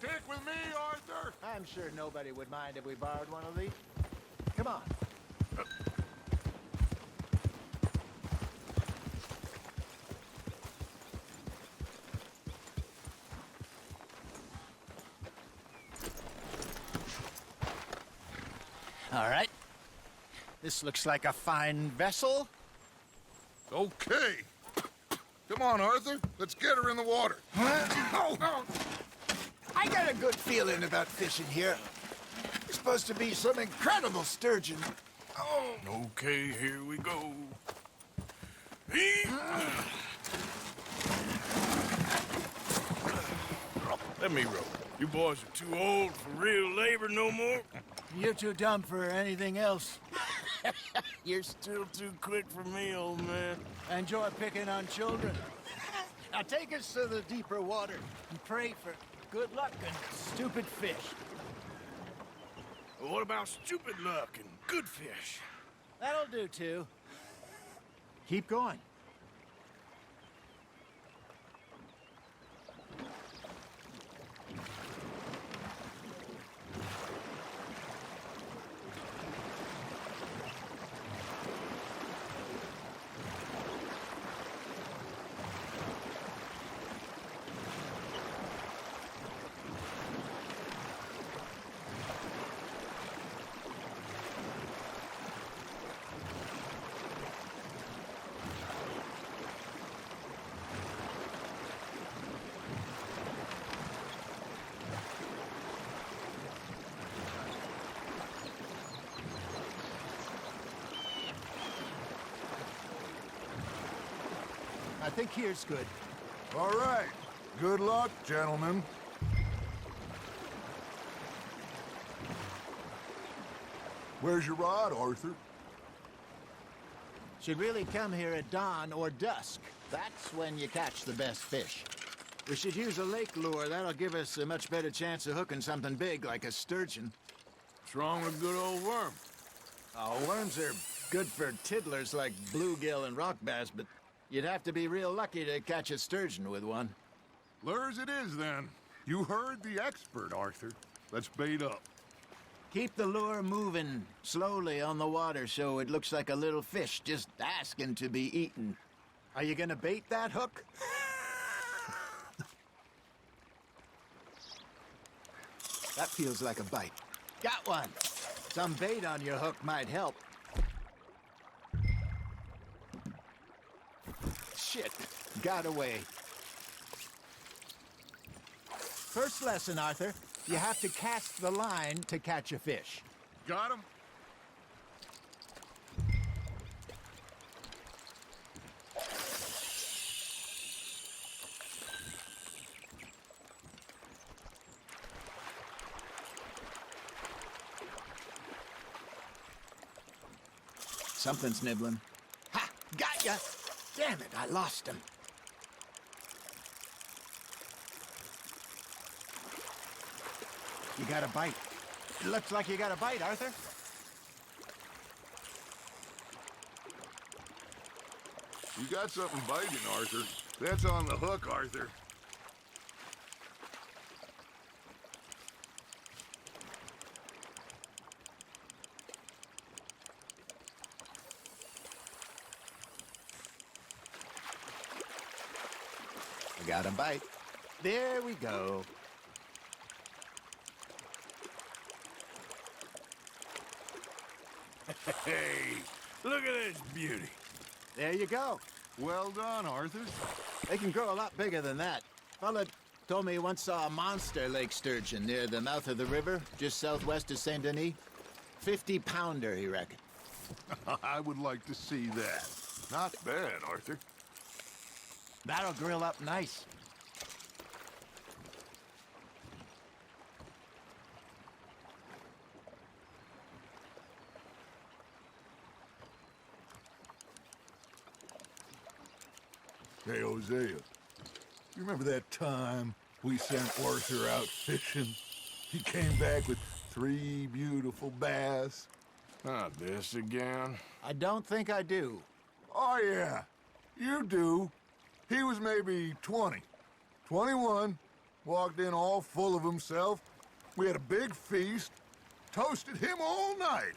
Stick with me, Arthur! I'm sure nobody would mind if we borrowed one of these. Come on. All right. This looks like a fine vessel. Okay. Come on, Arthur. Let's get her in the water. Oh. I got a good feeling about fishing here. It's supposed to be some incredible sturgeon. Oh. Okay, here we go. Let me row. You boys are too old for real labor no more. You're too dumb for anything else. You're still too quick for me, old man. Enjoy picking on children. Now take us to the deeper water and pray for good luck and stupid fish. Well, what about stupid luck and good fish? That'll do, too. Keep going. I think here's good. All right. Good luck, gentlemen. Where's your rod, Arthur? Should really come here at dawn or dusk. That's when you catch the best fish. We should use a lake lure. That'll give us a much better chance of hooking something big like a sturgeon. What's wrong with good old worm? Oh, worms are good for tiddlers like bluegill and rock bass, but you'd have to be real lucky to catch a sturgeon with one. Lures it is, then. You heard the expert, Arthur. Let's bait up. Keep the lure moving slowly on the water so it looks like a little fish just asking to be eaten. Are you gonna bait that hook? That feels like a bite. Got one. Some bait on your hook might help. Shit, got away. First lesson, Arthur. You have to cast the line to catch a fish. Got him? Something's nibbling. Ha! Got ya! Damn it, I lost him. You got a bite. It looks like you got a bite, Arthur. You got something biting, Arthur. That's on the hook, Arthur. I got a bite. There we go. Hey, look at this beauty. There you go. Well done, Arthur. They can grow a lot bigger than that. Fella told me he once saw a monster lake sturgeon near the mouth of the river, just southwest of Saint Denis. 50-pounder, he reckoned. I would like to see that. Not bad, Arthur. That'll grill up nice. Hey, Hosea, you remember that time we sent Arthur out fishing? He came back with 3 beautiful bass. Not this again. I don't think I do. Oh, yeah, you do. He was maybe 20, 21, Walked in all full of himself. We had a big feast. Toasted him all night.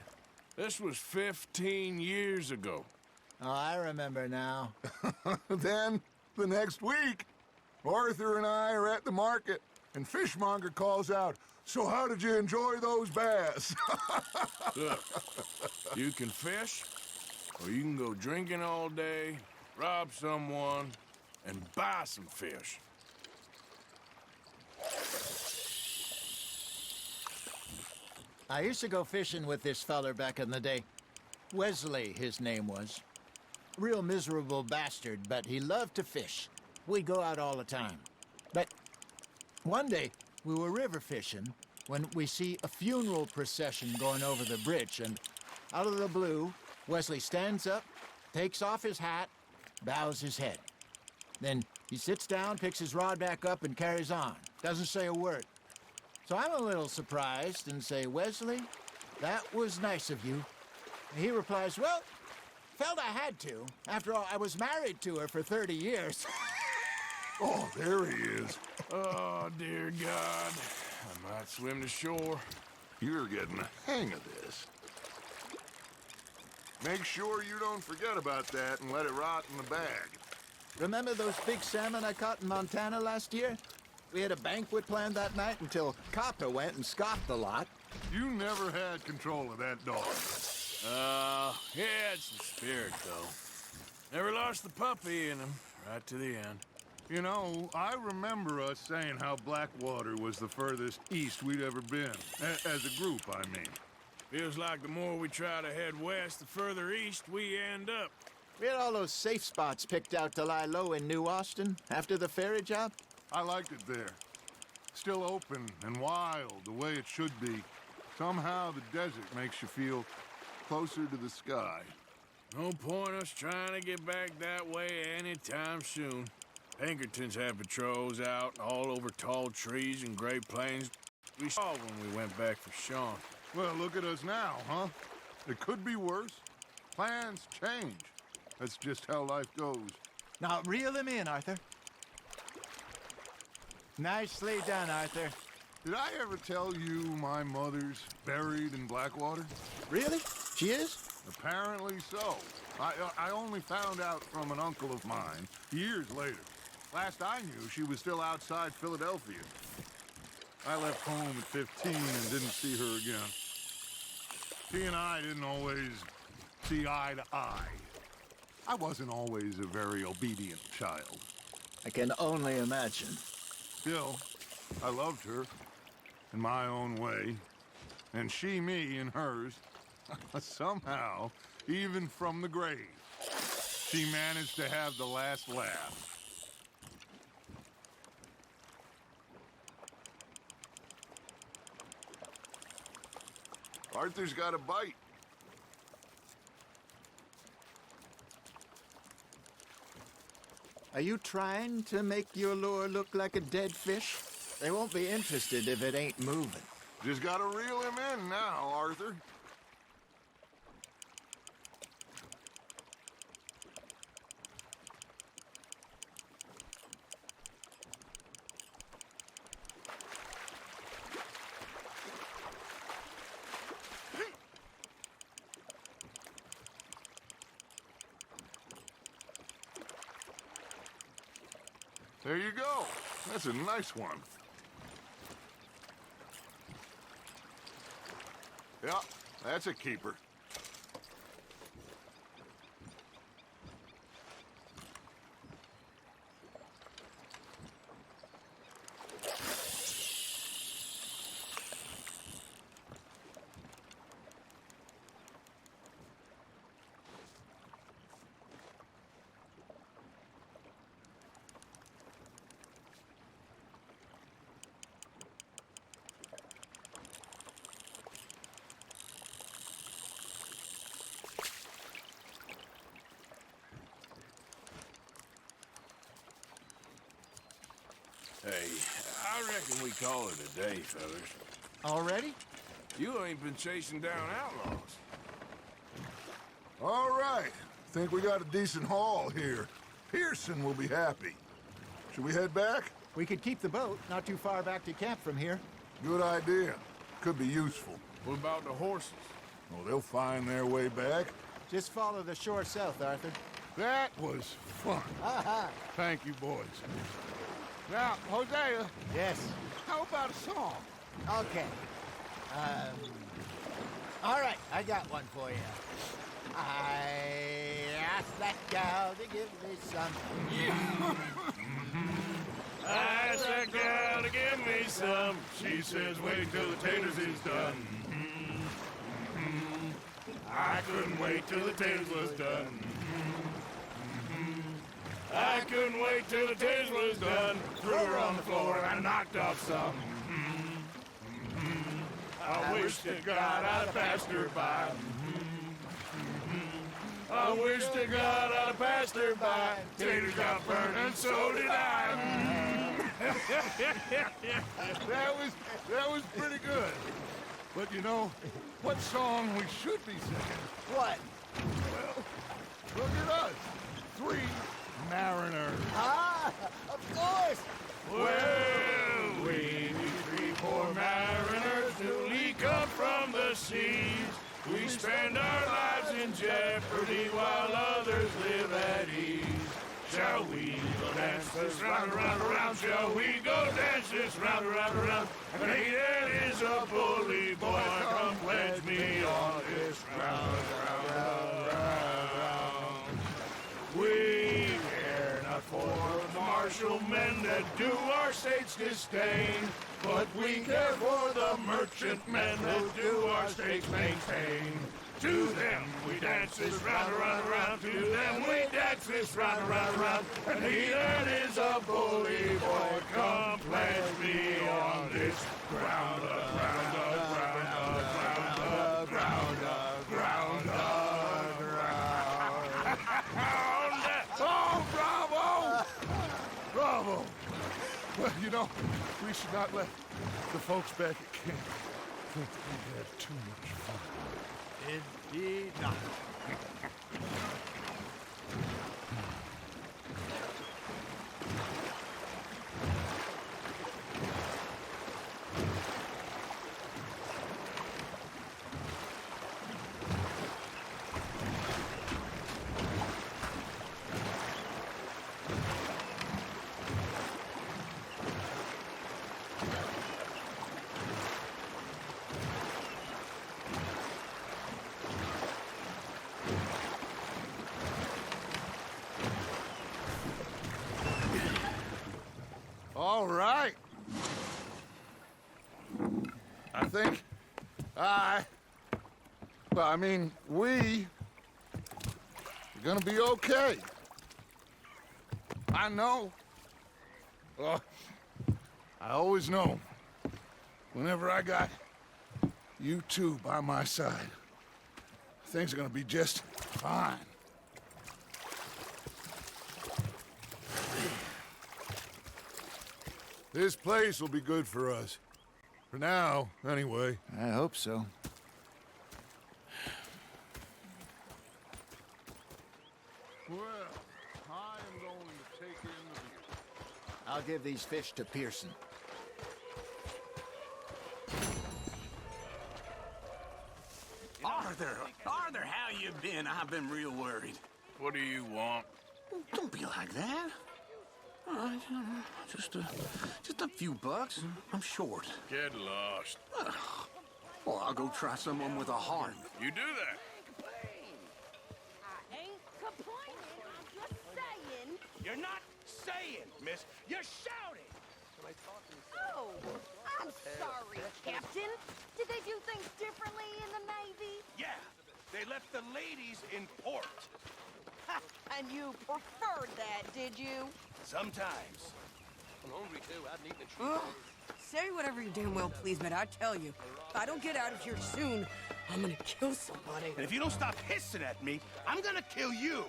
This was 15 years ago. Oh, I remember now. Then, the next week, Arthur and I are at the market, and Fishmonger calls out, "So how did you enjoy those bass?" Look, you can fish, or you can go drinking all day, rob someone, and buy some fish. I used to go fishing with this feller back in the day. Wesley, his name was. Real miserable bastard, but he loved to fish. We'd go out all the time. But one day, we were river fishing when we see a funeral procession going over the bridge, and out of the blue, Wesley stands up, takes off his hat, bows his head. Then he sits down, picks his rod back up, and carries on. Doesn't say a word. So I'm a little surprised and say, "Wesley, that was nice of you." And he replies, "Well, felt I had to. After all, I was married to her for 30 years. Oh, there he is. Oh, dear God. I might swim to shore. You're getting the hang of this. Make sure you don't forget about that and let it rot in the bag. Remember those big salmon I caught in Montana last year? We had a banquet planned that night until Copper went and scoffed a lot. You never had control of that dog. He had some spirit, though. Never lost the puppy in him, right to the end. You know, I remember us saying how Blackwater was the furthest east we'd ever been. As a group, I mean. Feels like the more we try to head west, the further east we end up. We had all those safe spots picked out to lie low in New Austin after the ferry job. I liked it there. Still open and wild, the way it should be. Somehow the desert makes you feel closer to the sky. No point us trying to get back that way anytime soon. Pinkertons had patrols out all over tall trees and Great Plains. We saw when we went back for Sean. Well, look at us now, huh? It could be worse. Plans change. That's just how life goes. Now reel him in, Arthur. Nicely done, Arthur. Did I ever tell you my mother's buried in Blackwater? Really? She is? Apparently so. I only found out from an uncle of mine years later. Last I knew, she was still outside Philadelphia. I left home at 15 and didn't see her again. She and I didn't always see eye to eye. I wasn't always a very obedient child. I can only imagine. Still, I loved her in my own way, and she me in hers. Somehow, even from the grave, she managed to have the last laugh. Arthur's got a bite. Are you trying to make your lure look like a dead fish? They won't be interested if it ain't moving. Just gotta reel him in now, Arthur. There you go. That's a nice one. Yeah, that's a keeper. Hey, I reckon we call it a day, fellas. Already? You ain't been chasing down outlaws. All right. Think we got a decent haul here. Pearson will be happy. Should we head back? We could keep the boat not too far back to camp from here. Good idea. Could be useful. What about the horses? Well, they'll find their way back. Just follow the shore south, Arthur. That was fun. Aha! Thank you, boys. Now, Hosea, Yes. how about a song? Okay. All right, I got one for you. I asked that gal to give me some. I asked that gal to give me some. She says, wait till the taters is done. I couldn't wait till the taters was done. I couldn't wait till the taters was done. Threw her on the floor and I knocked off some. I wish to God I'd have passed her by. I wish to God I'd have passed her by. Taters got burned and so did I. That was pretty good. But you know, what song we should be singing? What? Well, look at us. 3 mariners. Ah, of course. Well, we 3 poor mariners newly come from the seas. We spend our lives in jeopardy while others live at ease. Shall we go dance this round, around, around? Shall we go dance this round, around, around? Canadian is a bully boy. Come pledge me on this round, round, round, round. We care not for the martial men that do our state's disdain, but we care for the merchant men that do our state's maintain. To them we dance this round, around, around. To them we dance this round, around, around. And he that is a bully boy, come pledge me on this ground, ground, ground, ground, ground, ground, ground. Oh, bravo! Bravo! Well, you know, we should not let the folks back at camp think that we had too much fun. Indeed not. All right. I think we are gonna be okay. I know. I always know. Whenever I got you two by my side, things are gonna be just fine. This place will be good for us. For now, anyway. I hope so. Well, I am going to take in the view. I'll give these fish to Pearson. Arthur, how you been? I've been real worried. What do you want? Don't be like that. All right, just a few bucks. I'm short. Get lost. Well, I'll go try someone with a heart. You do that. I ain't complaining, I'm just saying. You're not saying, miss. You're shouting. Oh, I'm sorry, Captain. Did they do things differently in the Navy? Yeah, they left the ladies in port. Ha, and you preferred that, did you? Sometimes. Ugh. Say whatever you damn well please, but I tell you, if I don't get out of here soon, I'm gonna kill somebody. And if you don't stop hissing at me, I'm gonna kill you.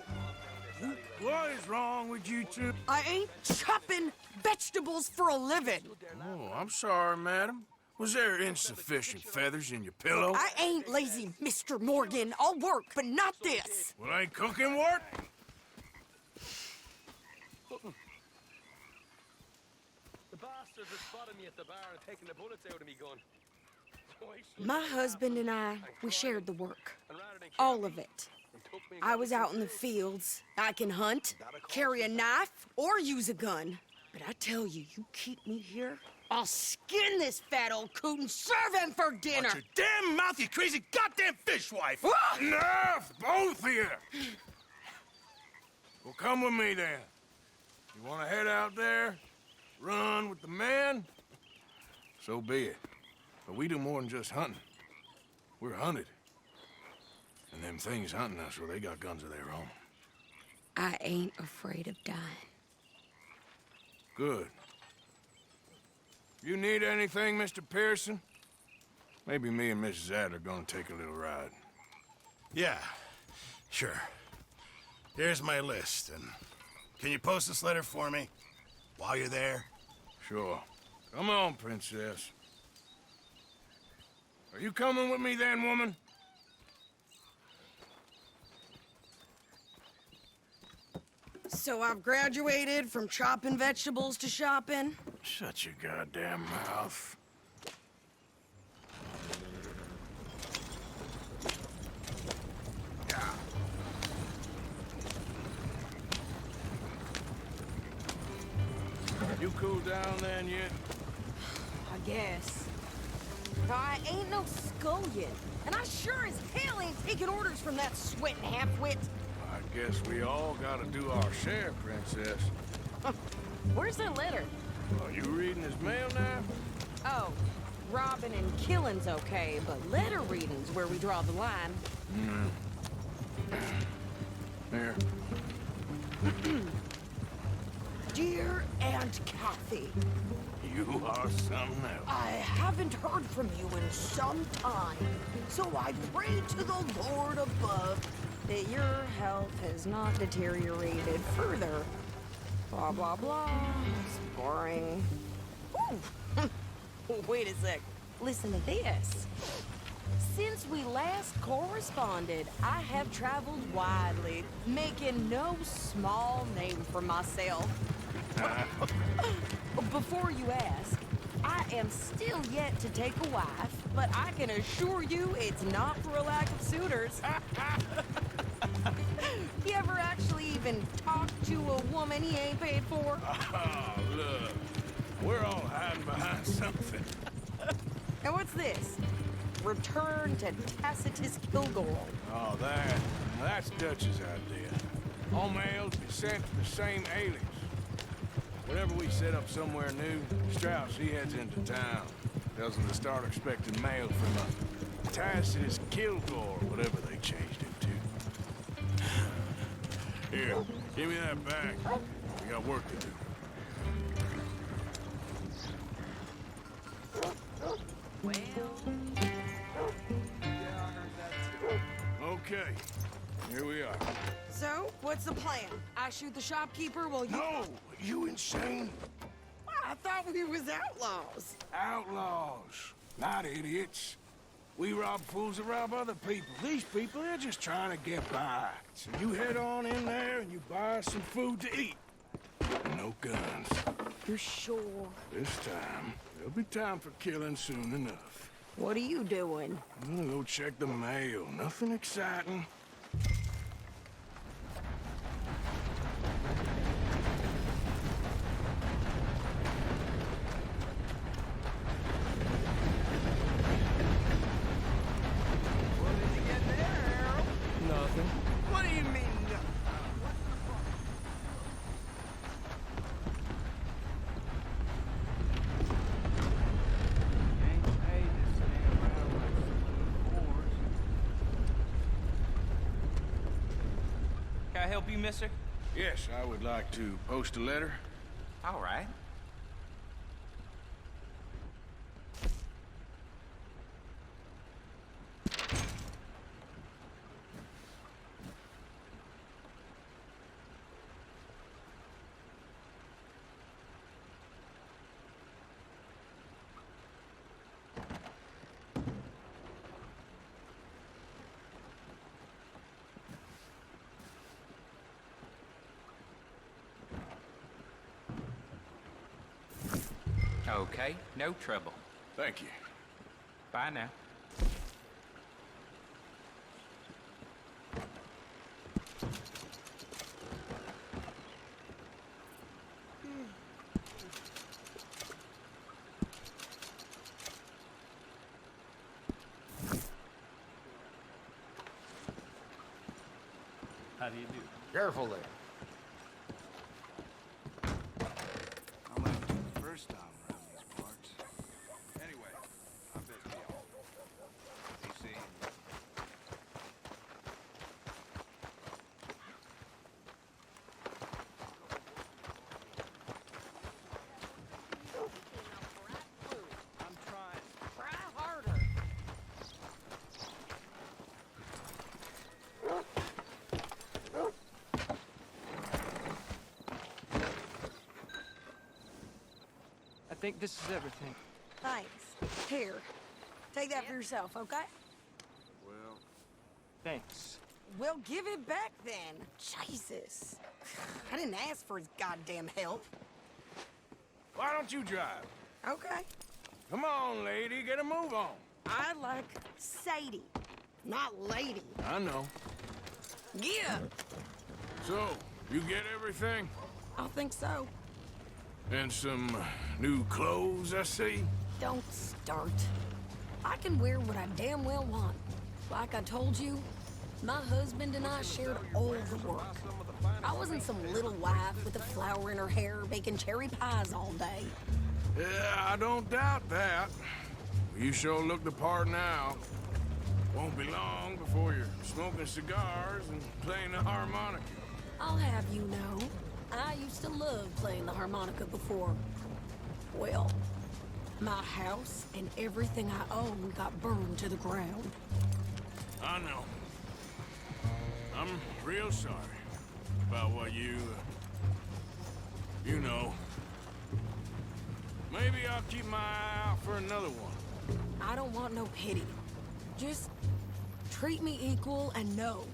What is wrong with you two? I ain't chopping vegetables for a living. Oh, I'm sorry, madam. Was there insufficient feathers in your pillow? I ain't lazy, Mr. Morgan. I'll work, but not this. Well, ain't cooking work? bastards have spotted me at the bar and taken the bullets out of me gun. So I stood My there husband and I, and we cried, shared the work. and rather than kill All me, of it. and took me and I got was me out in the killed. fields. I can hunt, carry a knife, or use a gun. But I tell you, you keep me here, I'll skin this fat old coot and serve him for dinner. Watch your damn mouth, you crazy goddamn fishwife! Enough, both of you! Well, come with me then. You want to head out there, run with the men? So be it. But we do more than just hunting. We're hunted. And them things hunting us, well, they got guns of their own. I ain't afraid of dying. Good. You need anything, Mr. Pearson? Maybe me and Mrs. Ad are gonna take a little ride. Yeah, sure. Here's my list, and can you post this letter for me while you're there? Sure. Come on, Princess. Are you coming with me then, woman? So I've graduated from chopping vegetables to shopping. Shut your goddamn mouth. Yeah. You cool down then yet? I guess. I ain't no scullion, and I sure as hell ain't taking orders from that sweating half-wit. I guess we all gotta do our share, Princess. Where's the letter? Are you reading his mail now? Oh, robbing and killing's okay, but letter reading's where we draw the line. Here. Dear Aunt Kathy, You are something else. I haven't heard from you in some time, so I pray to the Lord above That your health has not deteriorated further. Blah, blah, blah. It's boring. Ooh. Wait a sec. Listen to this. Since we last corresponded, I have traveled widely, making no small name for myself. Before you ask, I am still yet to take a wife, but I can assure you it's not for a lack of suitors. You ever actually even talk to a woman he ain't paid for? Oh, look. We're all hiding behind something. And what's this? Return to Tacitus Kilgore. Oh, that's Dutch's idea. All mails be sent to the same alias. Whenever we set up somewhere new, Strauss, he heads into town. Tells them to start expecting mail from a Tacitus Kilgore, whatever they changed it to. Here, give me that back. We got work to do. Okay, here we are. So, what's the plan? I shoot the shopkeeper while you... No, you insane? I thought we was outlaws. Outlaws, not idiots. We rob fools that rob other people. These people, they're just trying to get by. So you head on in there and you buy some food to eat. No guns. You sure? This time, there'll be time for killing soon enough. What are you doing? I'm gonna go check the mail. Nothing exciting. Nothing. What do you mean? Can I help you, mister? Yes, I would like to post a letter. All right. Okay, no trouble. Thank you. Bye now. How do you do? Careful there. I'm like the first time around these parts. Anyway, I best be off. Be seeing you. I'm trying. Try harder. I think this is everything. Thanks. Here, take that for yourself, okay? Well, Thanks. Well, give it back then. Jesus. I didn't ask for his goddamn help. Why don't you drive? Okay. Come on, lady, get a move on. I like Sadie, not lady. I know. Yeah, So, you get everything? I think so. And some new clothes, I see? Don't start. I can wear what I damn well want. Like I told you, my husband and I shared all the work. I wasn't some little wife with a flower in her hair baking cherry pies all day. Yeah, I don't doubt that. You sure look the part now. Won't be long before you're smoking cigars and playing the harmonica. I'll have you know, I used to love playing the harmonica before. Well, my house and everything I own got burned to the ground. I know. I'm real sorry about what you know. Maybe I'll keep my eye out for another one. I don't want no pity. Just treat me equal and know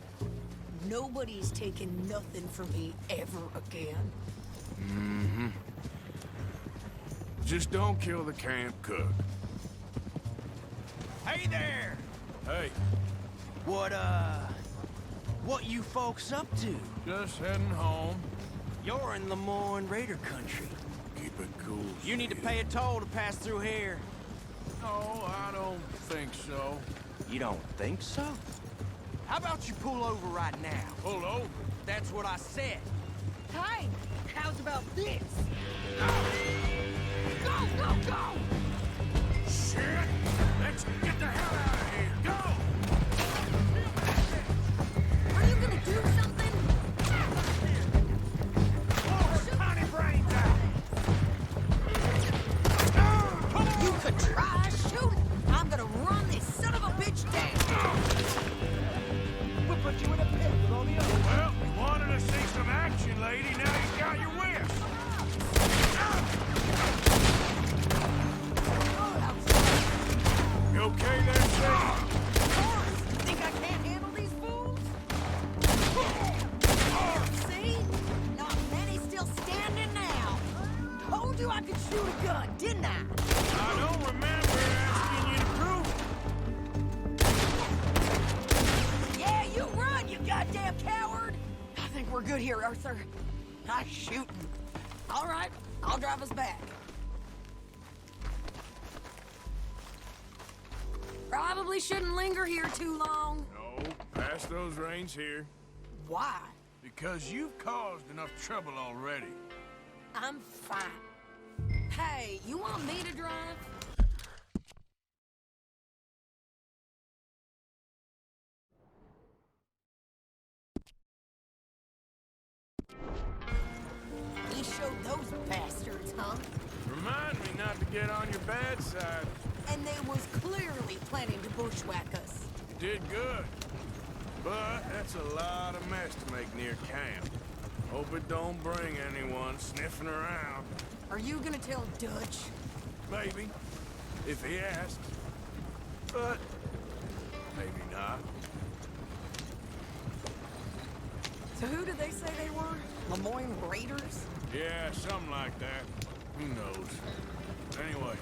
nobody's taking nothing from me ever again. Mm-hmm. Just don't kill the camp cook. Hey there! Hey, What you folks up to? just heading home. You're in Lemoyne Raider country. Keep it cool. You need to sweetie. pay a toll to pass through here. No, I don't think so. You don't think so? How about you pull over right now? Pull over. That's what I said. Hey, how's about this? Go, go, go! Shit! Let's get the hell out of here. Go! Are you gonna do something? Blow tiny brains out! You could try shooting. I'm gonna run this son of a bitch down. We'll put you in a pit with all the others. Well, you wanted to see some action, lady. Now you got your wish. You okay there, Sadie? You think I can't handle these fools? See? Not many still standing now. Told you I could shoot a gun, didn't I? I don't remember asking you to prove it. Yeah, you run, you goddamn coward! I think we're good here, Arthur. I'm shooting. All right, I'll drive us back. Probably shouldn't linger here too long. No, pass those reins here. Why? Because you've caused enough trouble already. I'm fine. Hey, you want me to drive? We showed those bastards, huh? Remind me not to get on your bad side. And they was clearly planning to bushwhack us. You did good. But that's a lot of mess to make near camp. Hope it don't bring anyone sniffing around. Are you gonna tell Dutch? Maybe, if he asks. But maybe not. So who did they say they were? Lemoyne Raiders? Yeah, something like that. Who knows? Anyway,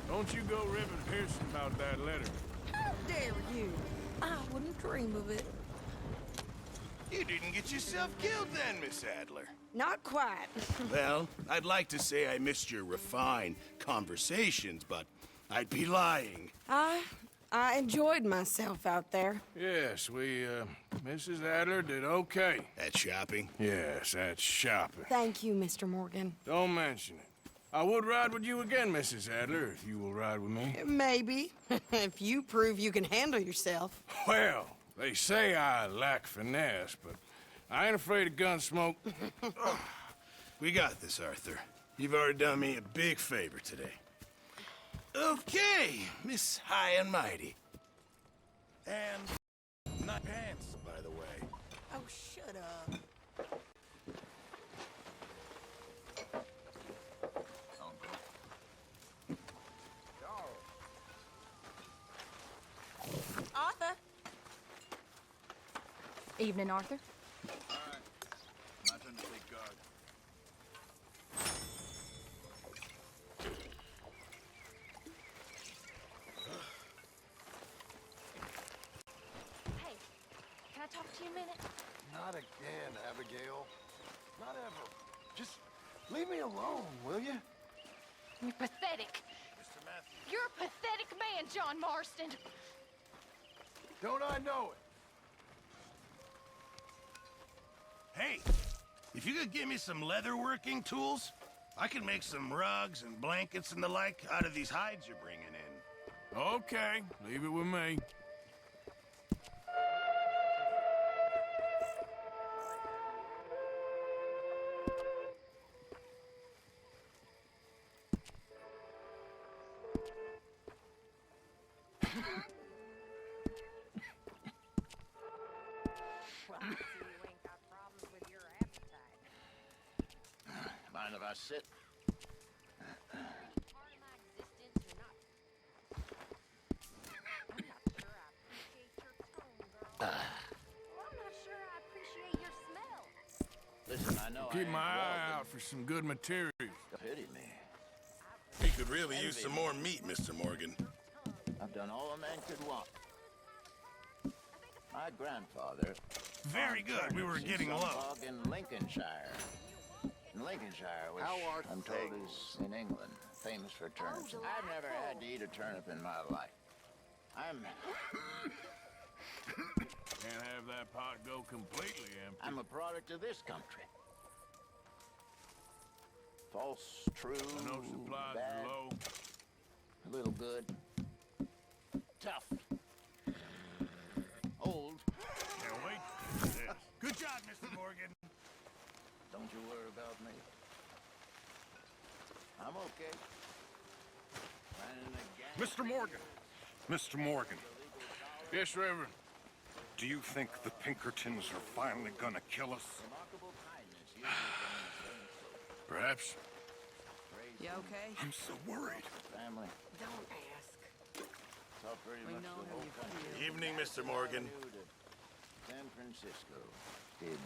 don't you go ribbing Pearson about that letter. How dare you? I wouldn't dream of it. You didn't get yourself killed then, Miss Adler. Not quite. Well, I'd like to say I missed your refined conversations, but I'd be lying. I enjoyed myself out there. Yes, Mrs. Adler did okay. At shopping? Yes, that's shopping. Thank you, Mr. Morgan. Don't mention it. I would ride with you again, Mrs. Adler, if you will ride with me. Maybe. If you prove you can handle yourself. Well, they say I lack finesse, but I ain't afraid of gun smoke. We got this, Arthur. You've already done me a big favor today. Okay, Miss High and Mighty. And not pants, by the way. Oh, shut up. Arthur. Evening, Arthur. All right. My turn to take guard. Hey, can I talk to you a minute? Not again, Abigail. Not ever. Just leave me alone, will you? You're pathetic. Mr. Matthews. You're a pathetic man, John Marston. Don't I know it? Hey, if you could give me some leatherworking tools, I could make some rugs and blankets and the like out of these hides you're bringing in. Okay, leave it with me. Mind if I sit? Listen, I know Keep I my ain't eye welding. out for some good materials. Pity me. We could really use some more meat, Mr. Morgan. I've done all a man could want. My grandfather... Very good. We were farmed getting some low. hog in Lincolnshire. And Lincolnshire, which How are I'm told things? is in England, famous for turnips. I've never had to eat a turnip in my life. Can't have that pot go completely empty. I'm a product of this country. False, true, I know supplies bad, are low. a little good, tough, old. Can't wait to do this. Good job, Mr. Morgan. Don't you worry about me. I'm okay. Running a gang. Mr. Morgan! Mr. Morgan, Yes, Reverend. do you think the Pinkertons are finally gonna kill us? Remarkable kindness usually brings so Perhaps. You okay? I'm so worried. family. Don't ask. It's all pretty much know the how whole you country. Evening, Mr. Morgan. Knew that San Francisco did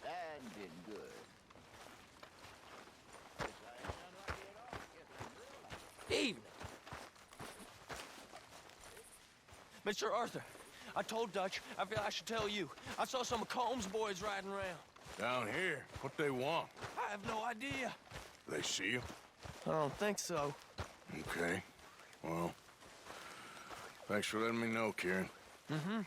bad and did good. Guess I ain't unlucky at all. Guess I'm real lucky. Evening. Mr. Arthur, I told Dutch, I feel I should tell you. I saw some of Combs' boys riding around. Down here. What they want? I have no idea. They see you? I don't think so. Okay. Well, thanks for letting me know, Kieran. Mm-hmm.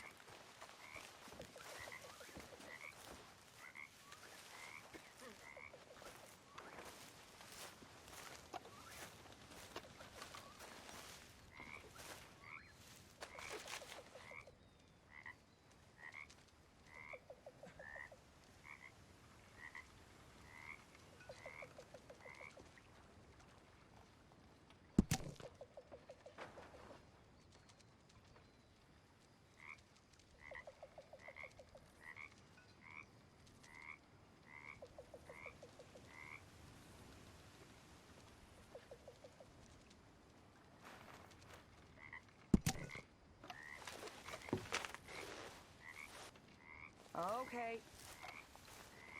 Okay.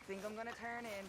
Think I'm gonna turn in.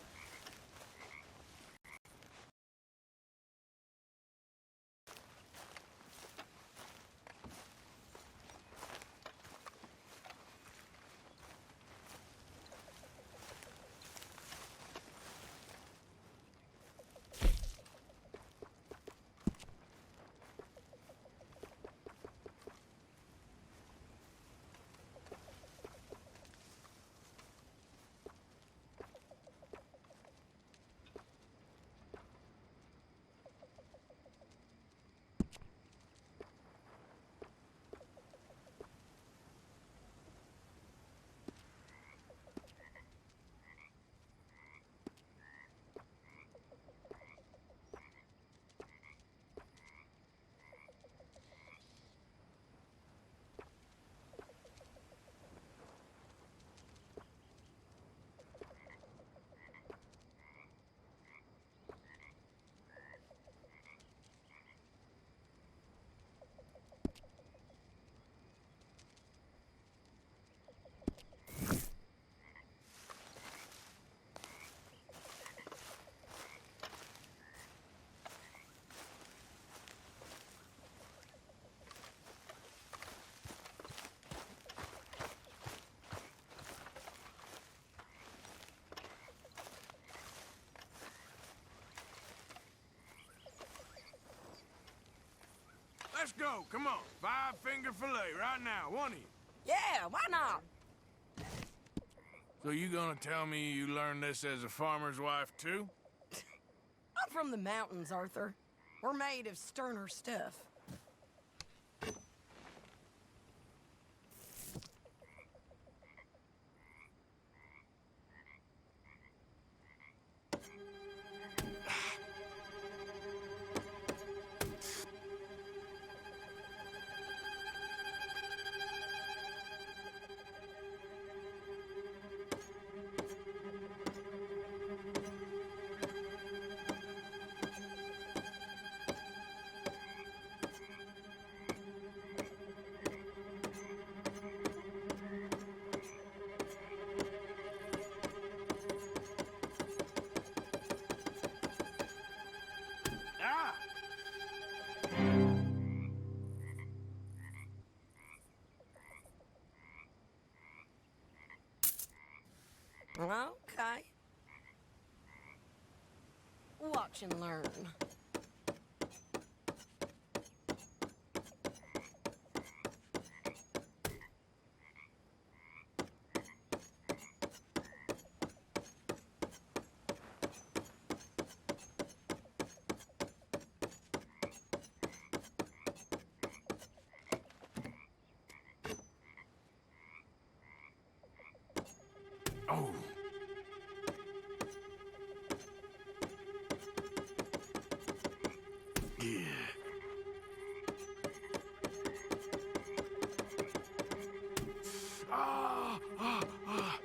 go. Come on. 5-finger fillet right now. One of you. Yeah, why not? So you gonna tell me you learned this as a farmer's wife, too? I'm from the mountains, Arthur. We're made of sterner stuff. Okay. Watch and learn. Oh. Yeah. Ah, ah, ah.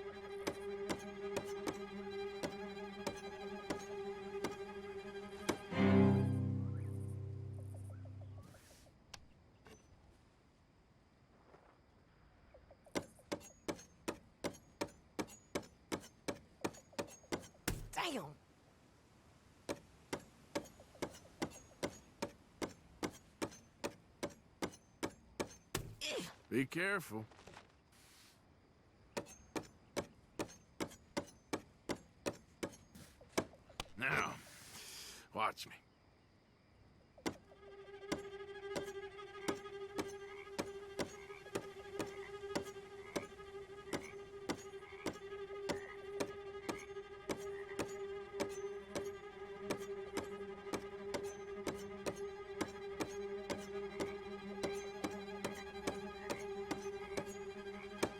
Damn. Be careful. Now, watch me.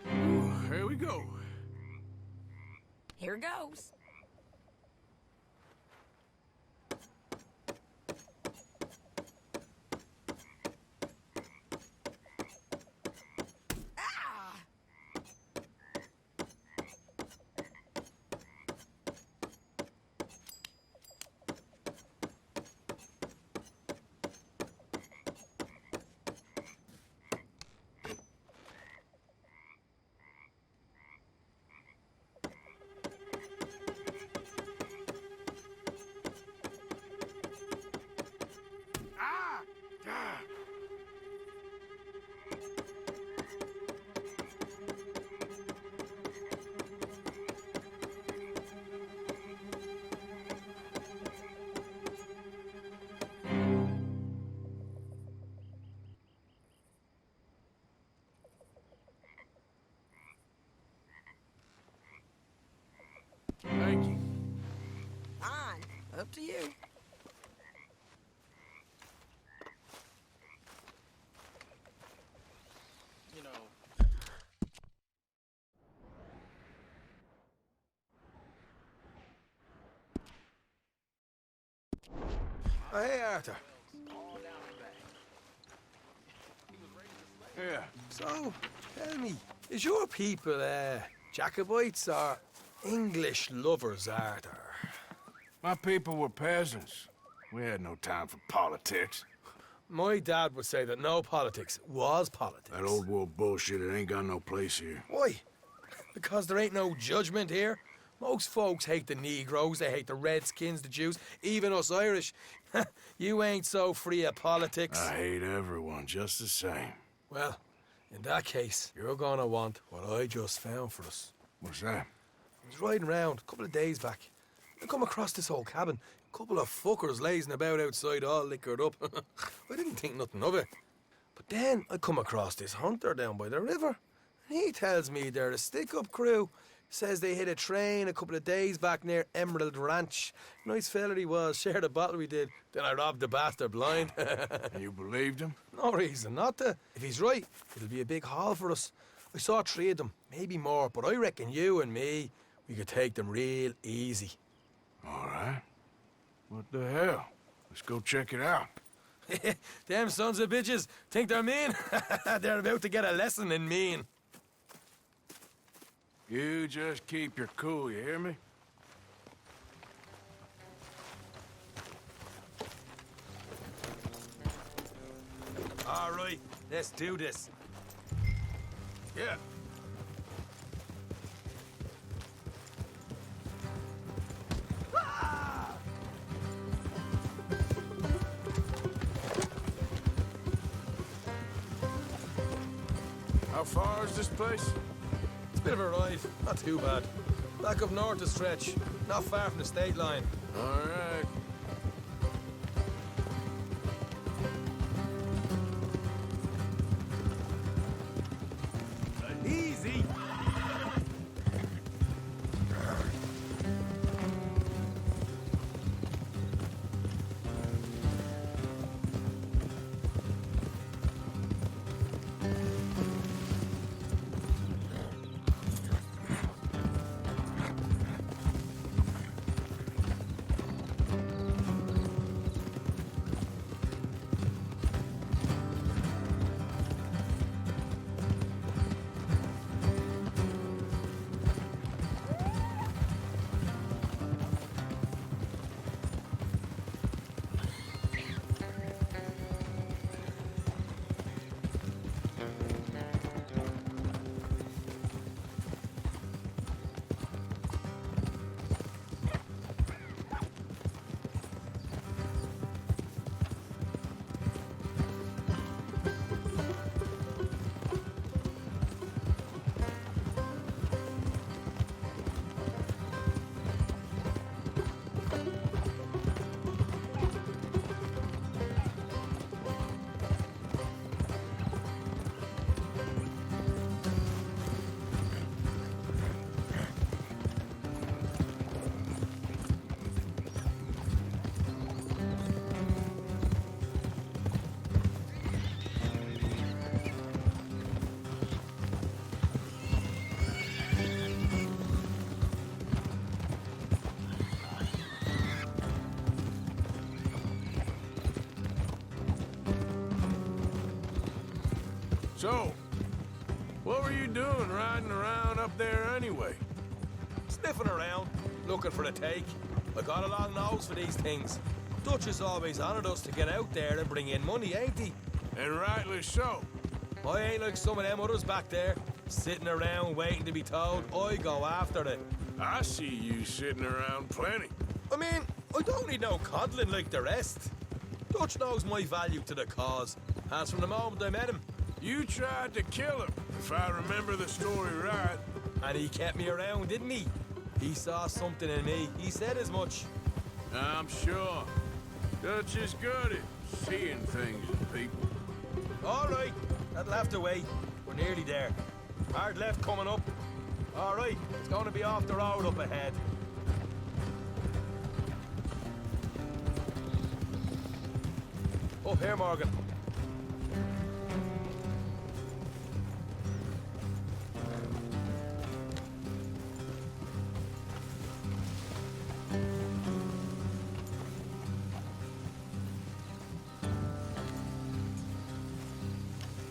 Ooh, here we go. Here goes. Ah! Ah! Ah! Thank you. Fine. Up to you. You know. Oh, hey, Arthur. Yeah. So, tell me, is your people, Jacobites or English lovers, Arthur? My people were peasants. We had no time for politics. My dad would say that no politics was politics. That old world bullshit, it ain't got no place here. Why? Because there ain't no judgment here. Most folks hate the Negroes, they hate the Redskins, the Jews, even us Irish. You ain't so free of politics. I hate everyone just the same. Well, in that case, you're gonna want what I just found for us. What's that? I was riding around a couple of days back. I come across this old cabin. A couple of fuckers lazing about outside all liquored up. I didn't think nothing of it. But then I come across this hunter down by the river. And he tells me they're a stick-up crew. Says they hit a train a couple of days back near Emerald Ranch. Nice fella he was, shared a bottle we did. Then I robbed the bastard blind. You believed him? No reason not to. If he's right, it'll be a big haul for us. I saw 3 of them, maybe more, but I reckon you and me, we could take them real easy. All right. What the hell? Let's go check it out. Them sons of bitches think they're mean. They're about to get a lesson in mean. You just keep your cool, you hear me? All right, let's do this. Yeah. How far is this place? It's a bit of a ride, not too bad. Back up north a stretch, not far from the state line. All right. Easy. So, what were you doing riding around up there anyway? Sniffing around, looking for a take. I got a long nose for these things. Dutch has always honoured us to get out there and bring in money, ain't he? And rightly so. I ain't like some of them others back there, sitting around waiting to be told I go after it. I see you sitting around plenty. I mean, I don't need no coddling like the rest. Dutch knows my value to the cause, as from the moment I met him. You tried to kill him, if I remember the story right. And he kept me around, didn't he? He saw something in me. He said as much. I'm sure. Dutch is good at seeing things in people. All right, that'll have to wait. We're nearly there. Hard left coming up. All right, it's going to be off the road up ahead. Up here, Morgan.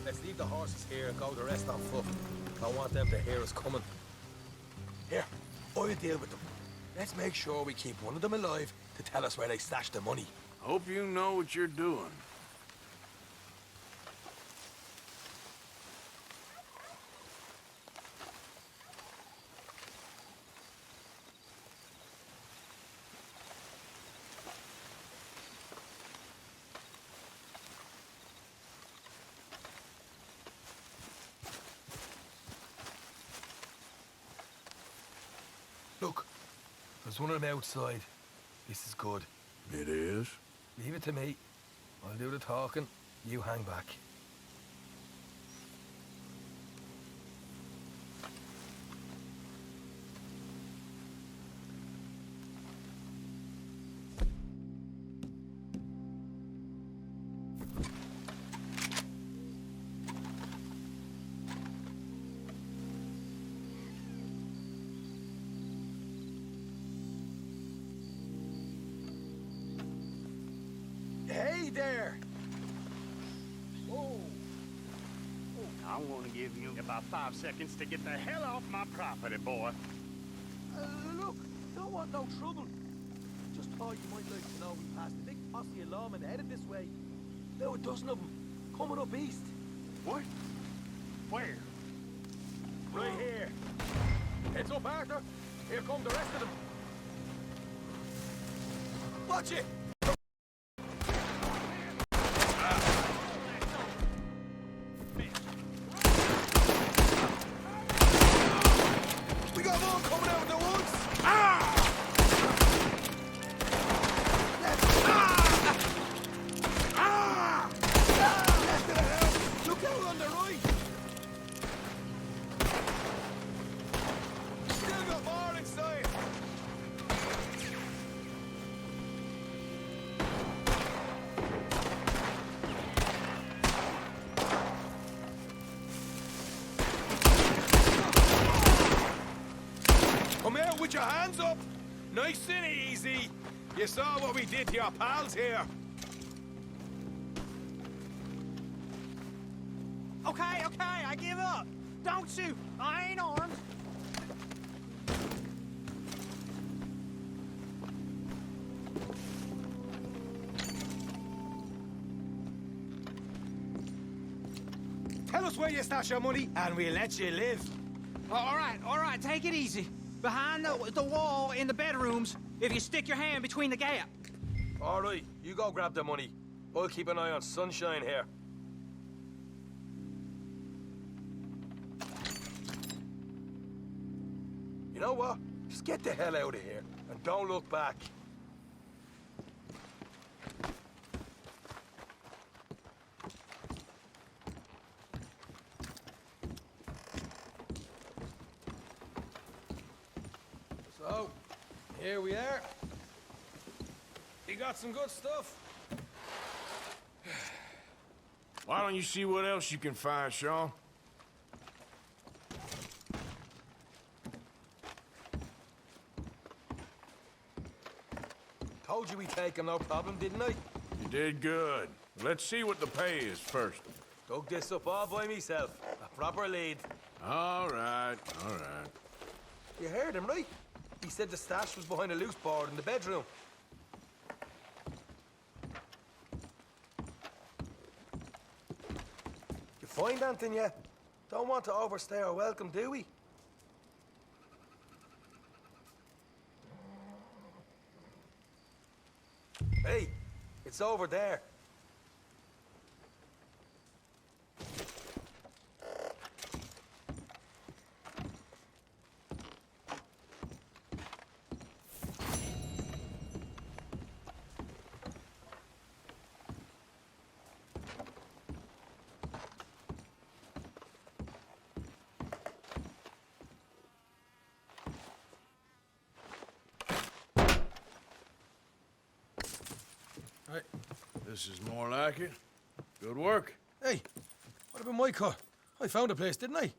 Let's leave the horses here and go the rest on foot. I want them to hear us coming. Here, I'll deal with them. Let's make sure we keep one of them alive to tell us where they stashed the money. Hope you know what you're doing. Look, there's one of them outside. This is good. It is? Leave it to me. I'll do the talking. You hang back. there. Whoa. I'm gonna give you about 5 seconds to get the hell off my property, boy. Look, don't want no trouble. Just thought you might like to know we passed a big posse of lawmen headed this way. About a dozen of them, coming up east. What? Where? Right here. Heads up, Arthur. Here come the rest of them. Watch it! We got more coming out of the woods! Left of the house! Look out on the right! Still got more inside! Come out with your hands up! Nice and easy! You saw what we did to your pals here! Okay, I give up. Don't shoot. I ain't armed. Tell us where you stash your money, and we'll let you live. All right, take it easy. Behind the wall in the bedrooms, if you stick your hand between the gap. All right, you go grab the money. I'll keep an eye on Sunshine here. You know what? Just get the hell out of here, and don't look back. So, here we are. You got some good stuff. Why don't you see what else you can find, Sean? Told you we'd take him, no problem, didn't I? You did good. Let's see what the pay is first. Dug this up all by myself. A proper lead. All right, all right. You heard him, right? He said the stash was behind a loose board in the bedroom. You find anything yet? Don't want to overstay our welcome, do we? Hey, it's over there. Right. This is more like it. Good work. Hey, what about my cut? I found a place, didn't I?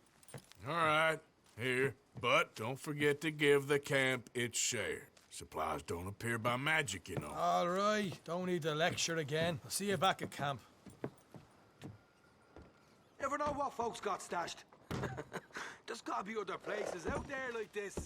All right, here. But don't forget to give the camp its share. Supplies don't appear by magic, you know. All right, don't need the lecture again. I'll see you back at camp. Never know what folks got stashed. There's gotta be other places out there like this.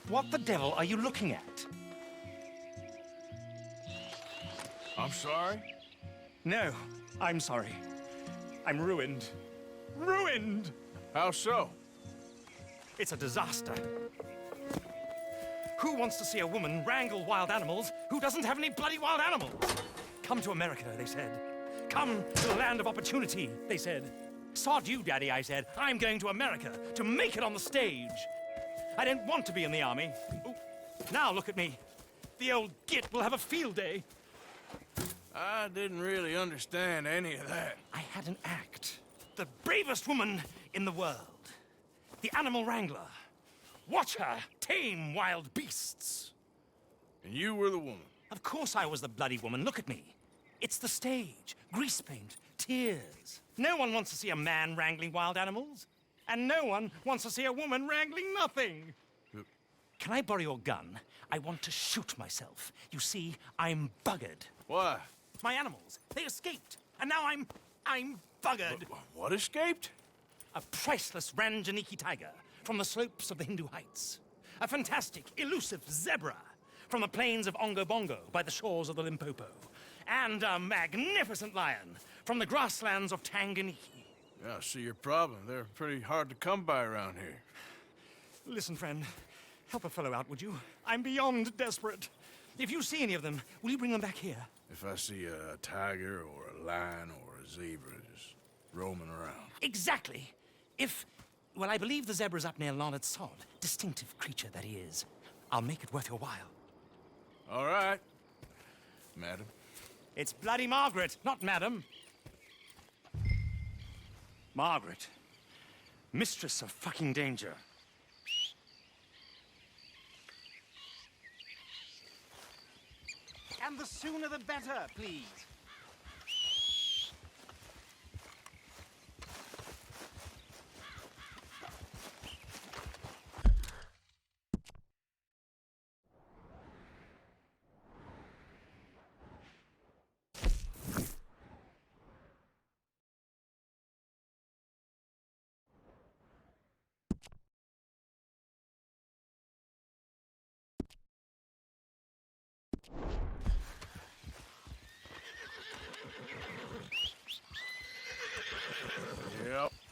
What the devil are you looking at? I'm sorry? No, I'm sorry. I'm ruined. Ruined! How so? It's a disaster. Who wants to see a woman wrangle wild animals who doesn't have any bloody wild animals? Come to America, they said. Come to the land of opportunity, they said. Sod you, Daddy, I said. I'm going to America to make it on the stage. I don't want to be in the army. Ooh. Now look at me. The old git will have a field day. I didn't really understand any of that. I had an act. The bravest woman in the world. The animal wrangler. Watch her tame wild beasts. And you were the woman? Of course I was the bloody woman. Look at me. It's the stage. Grease paint. Tears. No one wants to see a man wrangling wild animals. And no one wants to see a woman wrangling nothing. Can I borrow your gun? I want to shoot myself. You see, I'm buggered. Why? My animals, they escaped. And now I'm buggered. What escaped? A priceless Ranjaniki tiger from the slopes of the Hindu Heights. A fantastic, elusive zebra from the plains of Ongo Bongo by the shores of the Limpopo. And a magnificent lion from the grasslands of Tanganyika. Yeah, I see your problem. They're pretty hard to come by around here. Listen, friend. Help a fellow out, would you? I'm beyond desperate. If you see any of them, will you bring them back here? If I see a tiger or a lion or a zebra just roaming around. Exactly. Well, I believe the zebra's up near Larned Sod. Distinctive creature that he is. I'll make it worth your while. All right, madam. It's bloody Margaret, not madam. Margaret. Mistress of fucking danger. And the sooner the better, please.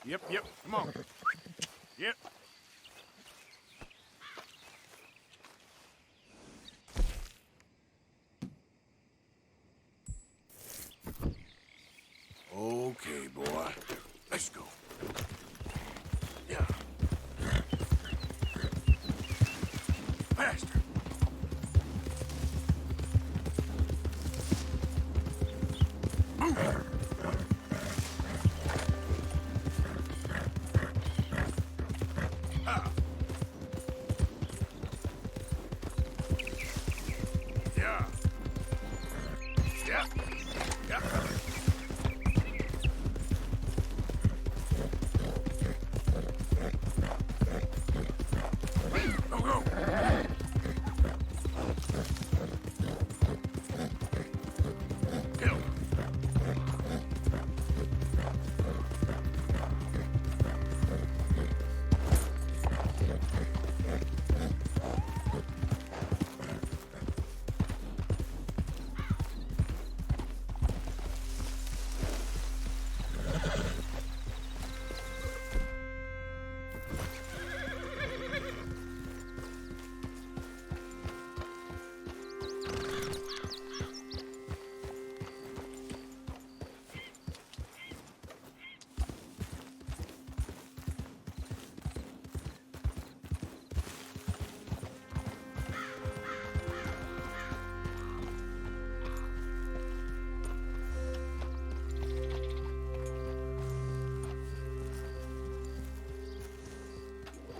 Yep. Come on. Yep. Okay, boy. Let's go. Yeah. Faster. Move.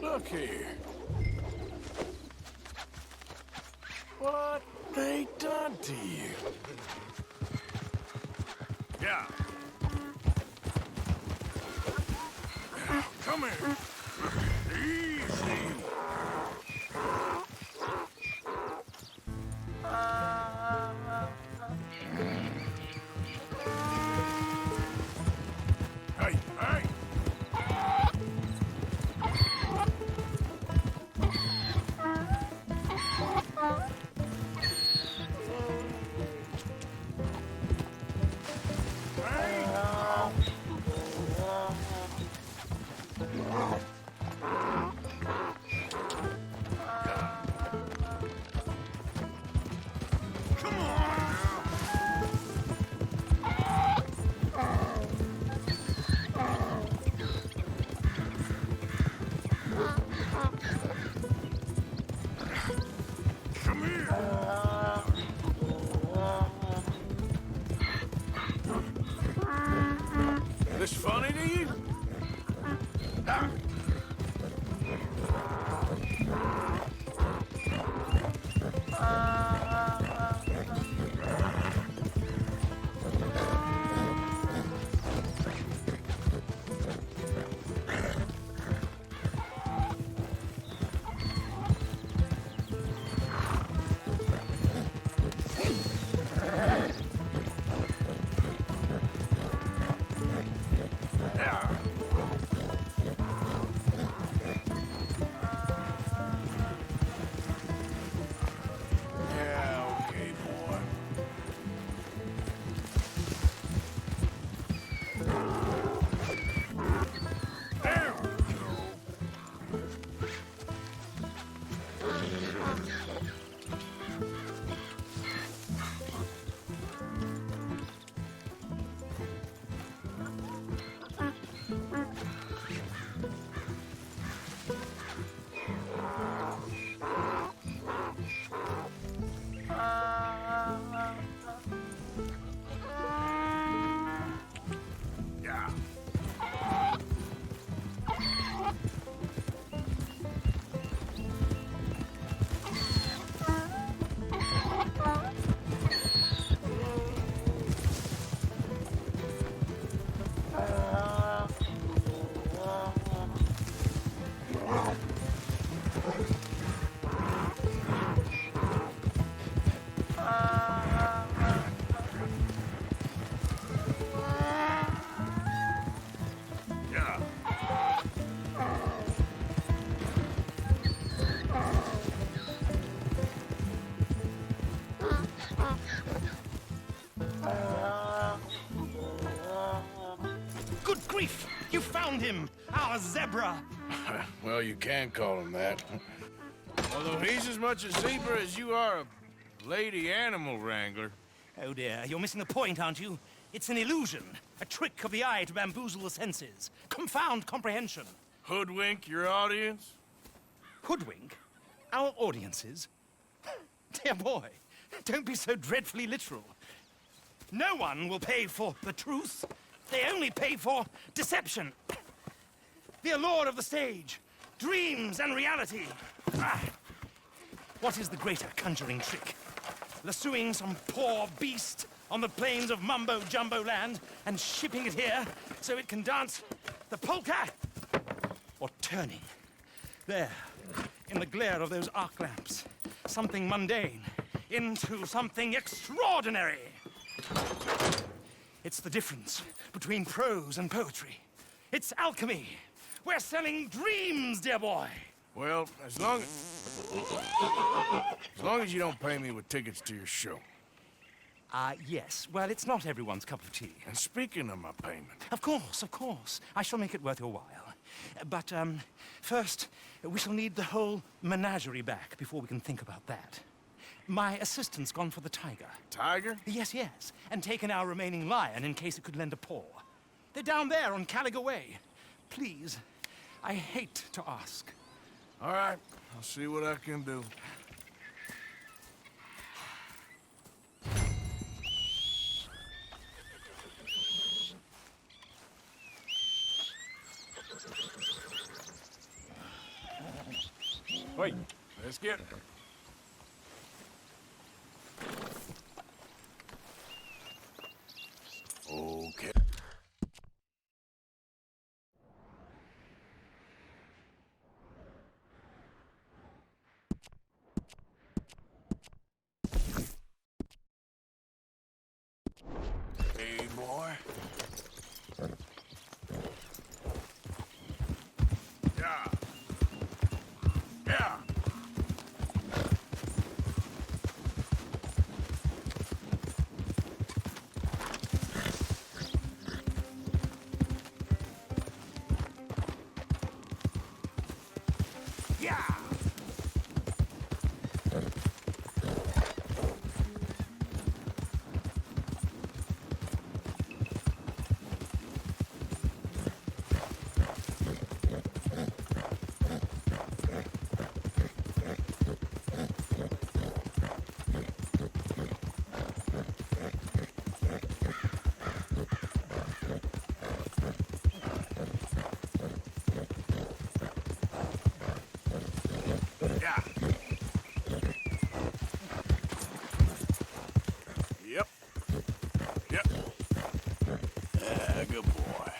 Look here. What they done to you? Yeah. Come here. Easy. Hey, hey. This funny to you? Ah. Good grief! You found him! Our zebra! Well, you can call him that. Although he's as much a zebra as you are a lady animal wrangler. Oh dear, you're missing the point, aren't you? It's an illusion. A trick of the eye to bamboozle the senses. Confound comprehension. Hoodwink your audience? Hoodwink? Our audiences? Dear boy, don't be so dreadfully literal. No one will pay for the truth. They only pay for deception. The allure of the stage, dreams and reality. Ah. What is the greater conjuring trick? Lassoing some poor beast on the plains of mumbo-jumbo land and shipping it here so it can dance the polka? Or turning, there, in the glare of those arc lamps, something mundane into something extraordinary? It's the difference between prose and poetry. It's alchemy. We're selling dreams, dear boy. Well, as long as you don't pay me with tickets to your show. Yes. Well, it's not everyone's cup of tea. And speaking of my payment... Of course. I shall make it worth your while. But, first, we shall need the whole menagerie back before we can think about that. My assistant's gone for the tiger. Tiger? Yes. And taken our remaining lion in case it could lend a paw. They're down there on Caliga Way. Please, I hate to ask. All right, I'll see what I can do. Wait, let's get it. Okay. Hey, boy. Yeah. Yep. Good boy.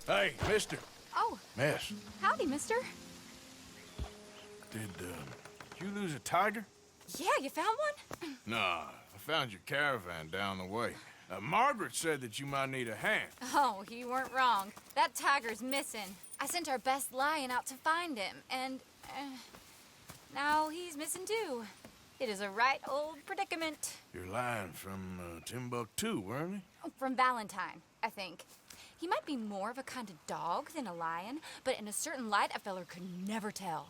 Hey, mister. Oh, Miss, howdy, mister. did you lose a tiger? Yeah, you found one? Nah, I found your caravan down the way. Margaret said that you might need a hand. Oh, you weren't wrong. That tiger's missing. I sent our best lion out to find him, and now he's missing too. It is a right old predicament. Your lion from Timbuktu, weren't he? From Valentine, I think. He might be more of a kind of dog than a lion, but in a certain light, a feller could never tell.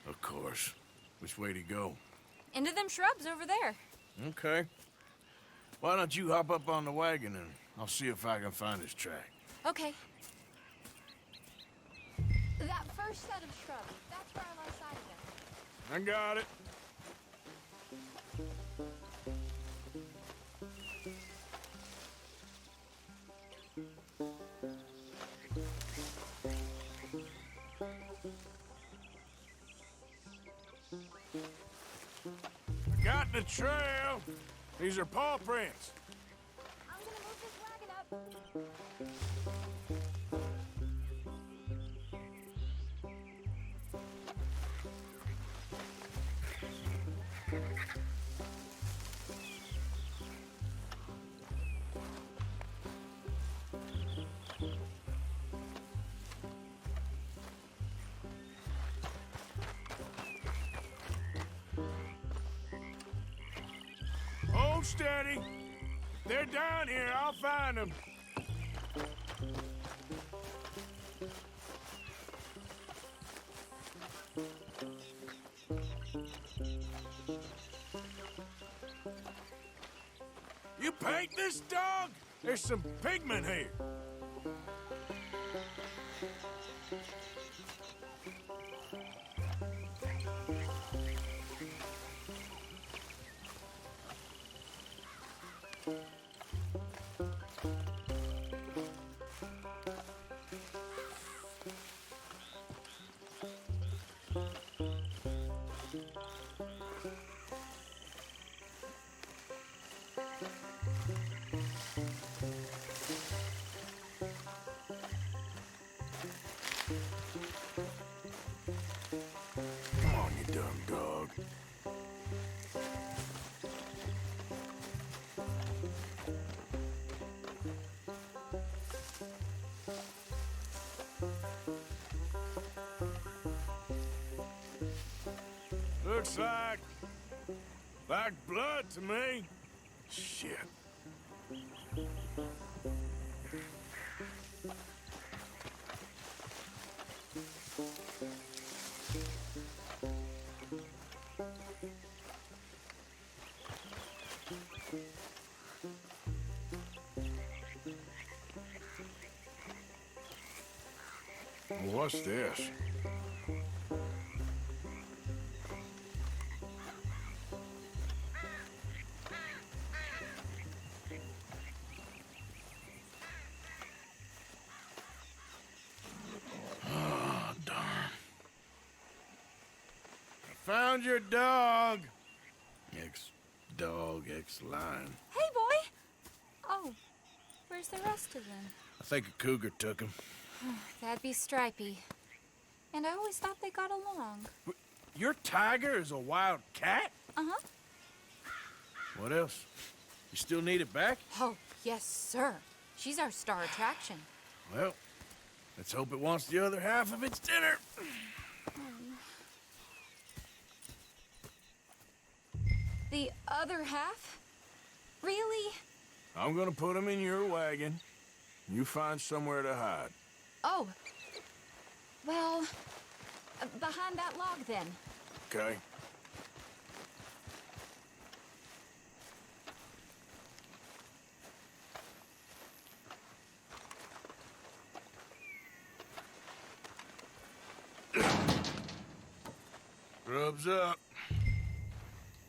Of course. Which way to go? Into them shrubs over there. Okay. Why don't you hop up on the wagon and I'll see if I can find his track. Okay. That first set of shrubs, that's where I lost sight of them. I got it. Got the trail. These are paw prints. I'm gonna move this wagon up. Hold steady. They're down here. I'll find them. You paint this dog? There's some pigment here. Come on, you dumb dog. Looks like blood to me. Shit. What's this? Oh, darn. I found your dog. Ex-dog, ex-lion. Hey, boy! Oh, where's the rest of them? I think a cougar took him. That'd be Stripey. And I always thought they got along. Your tiger is a wild cat? Uh-huh. What else? You still need it back? Oh, yes, sir. She's our star attraction. Well, let's hope it wants the other half of its dinner. The other half? Really? I'm gonna put him in your wagon. You find somewhere to hide. Oh. Well, behind that log then. Okay? Grub's up.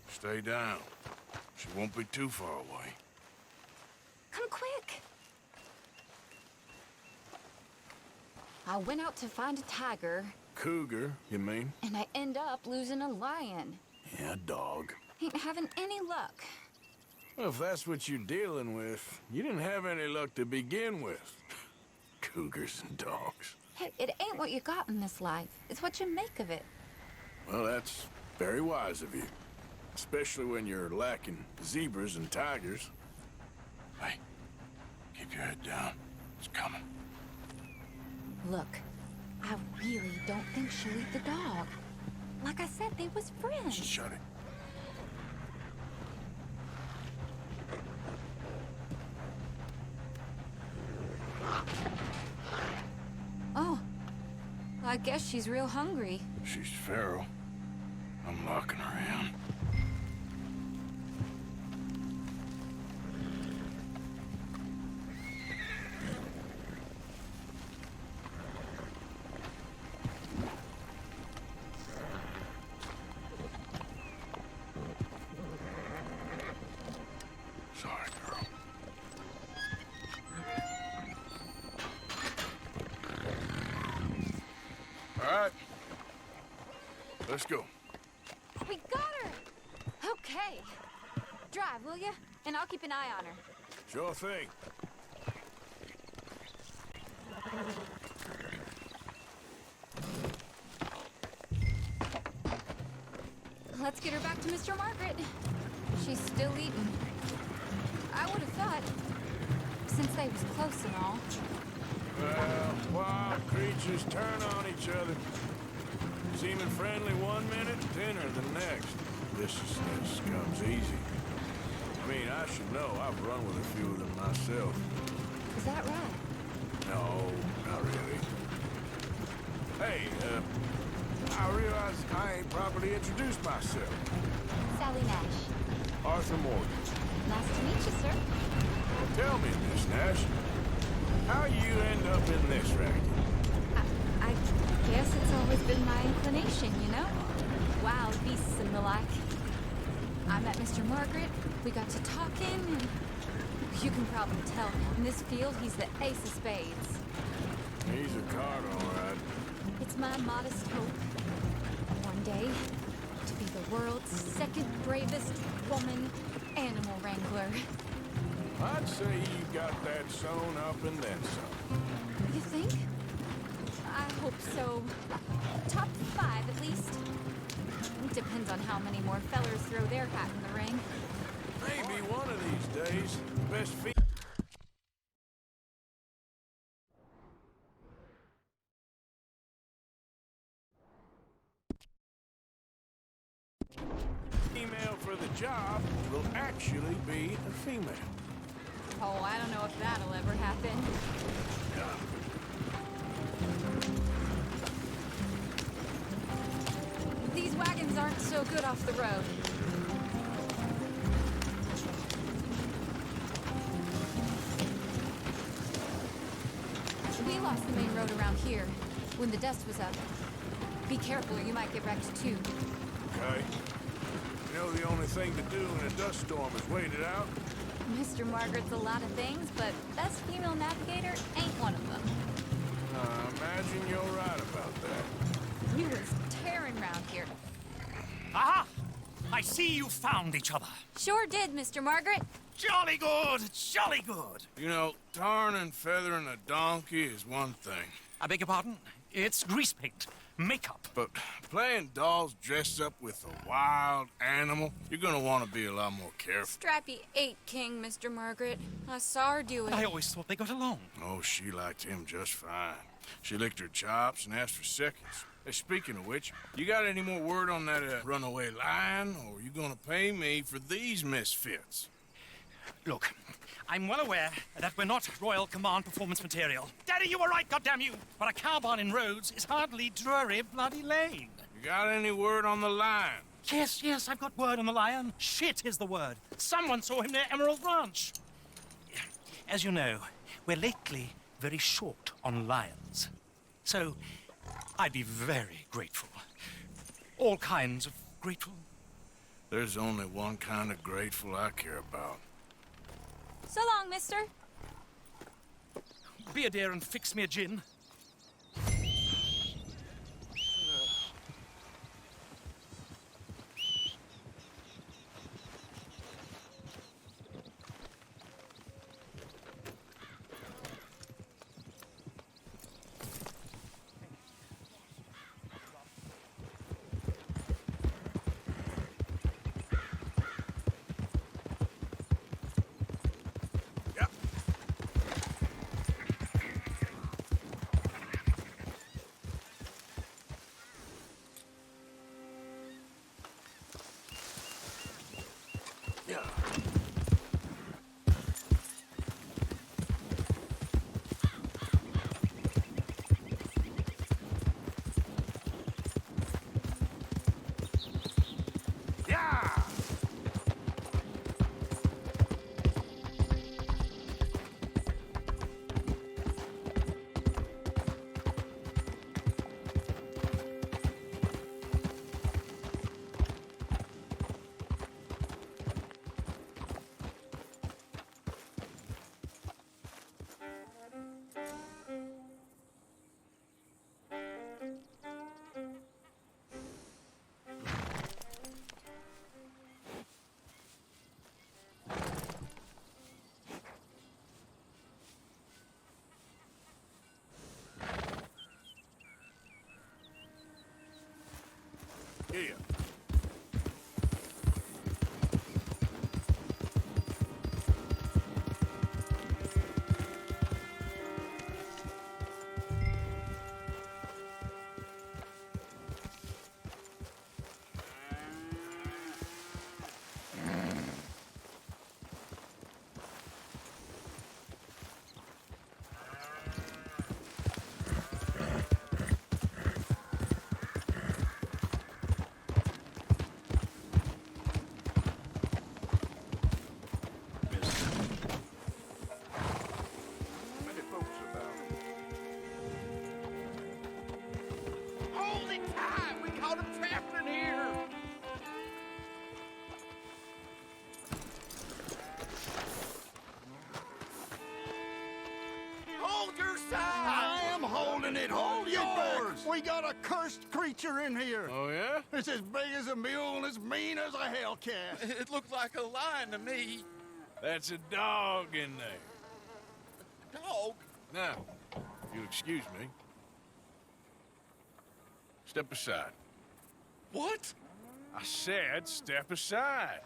Stay down. She won't be too far away. Come quick. I went out to find a tiger. Cougar, you mean? And I end up losing a lion. Yeah, dog. Ain't having any luck. Well, if that's what you're dealing with, you didn't have any luck to begin with. Cougars and dogs. Hey, it ain't what you got in this life. It's what you make of it. Well, that's very wise of you. Especially when you're lacking zebras and tigers. Hey, keep your head down. It's coming. Look, I really don't think she'll eat the dog. Like I said, they was friends. Shut it. Oh, I guess she's real hungry. She's feral. I'm locking her in. Sorry, girl. All right. Let's go. We got her! Okay. Drive, will ya? And I'll keep an eye on her. Sure thing. Let's get her back to Mr. Margaret. She's still eating. I would have thought, since they was close and all. Well, wild creatures turn on each other. Seeming friendly one minute, dinner the next. Viciousness comes easy. I mean, I should know. I've run with a few of them myself. Is that right? No, not really. Hey, I realize I ain't properly introduced myself. Sally Nash. Arthur Morgan. Nice to meet you, sir. Well, tell me, Miss Nash, how you end up in this racket? I guess it's always been my inclination, you know? Wild beasts and the like. I met Mr. Margaret, we got to talking, and you can probably tell, in this field, he's the ace of spades. He's a card, all right. It's my modest hope, one day, to be the world's second bravest woman animal wrangler. I'd say you got that sewn up and then some. You think? I hope so. Top 5, at least. Depends on how many more fellers throw their hat in the ring. Maybe one of these days, the best female for the job will actually be a female. Oh, I don't know if that'll ever happen. These wagons aren't so good off the road. We lost the main road around here when the dust was up. Be careful or you might get wrecked too. Okay. You know the only thing to do in a dust storm is wait it out? Mr. Margaret's a lot of things, but best female navigator ain't one of them. I imagine you're right about that. We was tearing round here. Aha! I see you found each other. Sure did, Mr. Margaret. Jolly good, jolly good. You know, tarring and feathering a donkey is one thing. I beg your pardon? It's grease paint, makeup. But playing dolls dressed up with a wild animal, you're gonna want to be a lot more careful. Strappy ate King, Mr. Margaret. I saw her do it. I always thought they got along. Oh, she liked him just fine. She licked her chops and asked for seconds. Speaking of which, you got any more word on that runaway lion, or are you gonna pay me for these misfits? Look, I'm well aware that we're not Royal Command performance material. Daddy, you were right, goddamn you! But a cow barn in Rhodes is hardly Drury Bloody Lane. You got any word on the lion? Yes, I've got word on the lion. Shit is the word. Someone saw him near Emerald Ranch. As you know, we're lately very short on lions. So, I'd be very grateful. All kinds of grateful. There's only one kind of grateful I care about. So long, mister. Be a dear and fix me a gin. Here. I am holding it. Hold yours. We got a cursed creature in here. Oh, yeah? It's as big as a mule and as mean as a hellcat. It looked like a lion to me. That's a dog in there. Dog? Now, you'll excuse me. Step aside. What? I said step aside.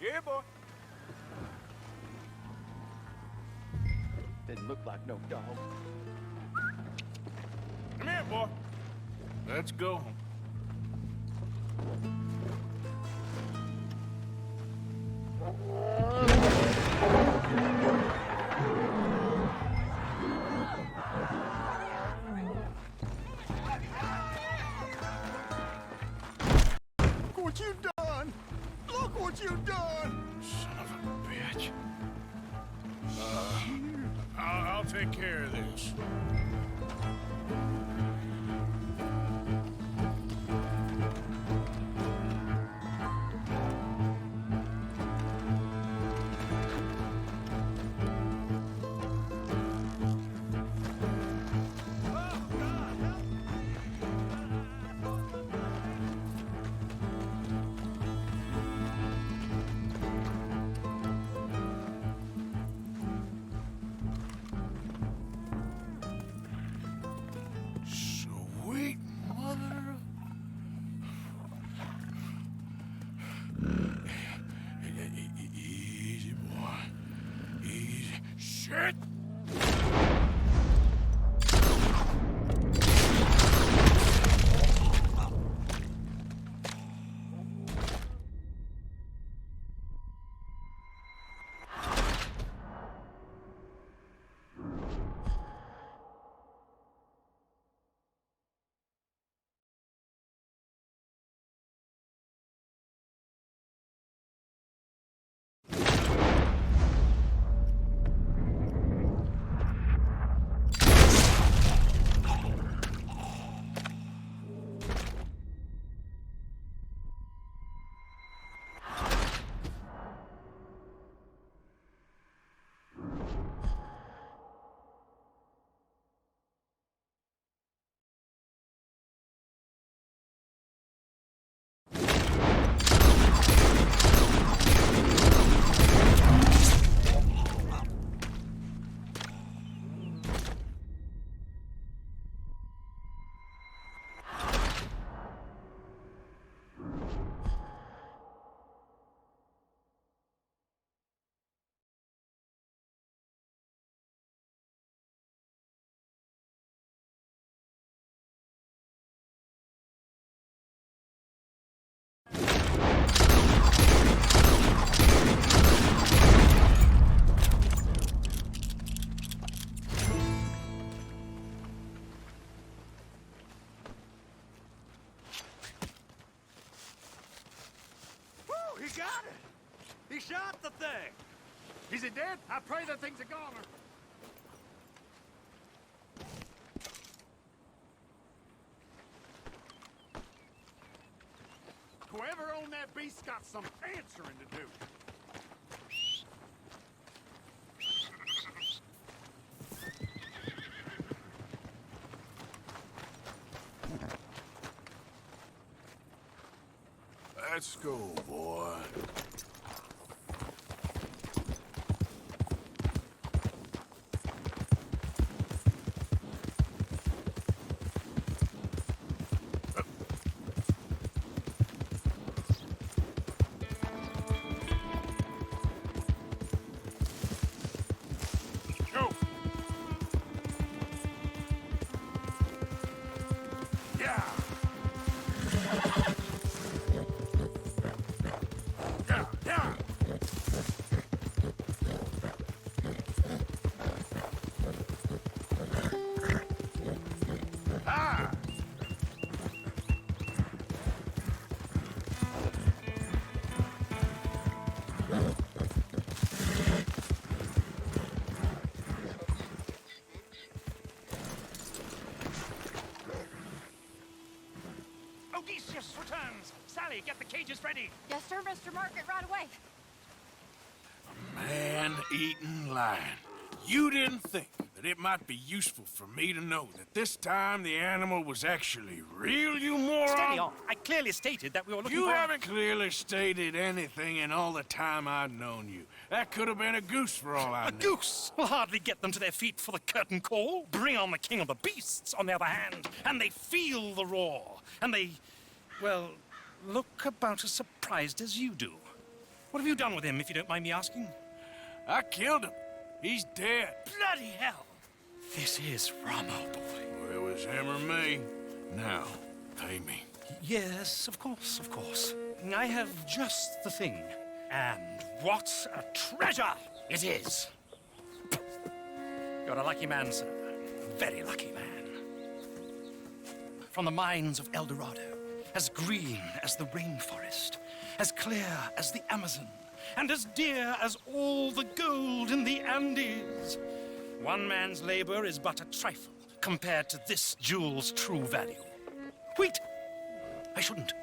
Yeah, boy. Didn't look like no dog. Come here, boy. Let's go home. Look what you've done. Look what you've done. Son of a bitch. I'll take care of this. got it! He shot the thing! Is it dead? I pray that thing's a goner. Whoever owned that beast's got some answering to do. Let's go, boy. Go! Yeah! Yeah, yeah! Ah! Odysseus returns! Sally, get the cages ready! Yes, sir, Mr. Margaret, right away. Man-eating lion. You didn't think that it might be useful for me to know that this time the animal was actually real, you moron? Steady on. I clearly stated that we were looking You for... haven't clearly stated anything in all the time I've known you. That could have been a goose for all I know. A goose will hardly get them to their feet for the curtain call. Bring on the king of the beasts, on the other hand, and they feel the roar. And they, well, look about as surprised as you do. What have you done with him, if you don't mind me asking? I killed him. He's dead. Bloody hell! This is Ramo, boy. Well, it was him or me. Now, pay me. Yes, of course, of course. I have just the thing. And what a treasure it is! You're a lucky man, sir. A very lucky man. From the mines of El Dorado, as green as the rainforest, as clear as the Amazon, and as dear as all the gold in the Andes. One man's labor is but a trifle compared to this jewel's true value. Wait! I shouldn't.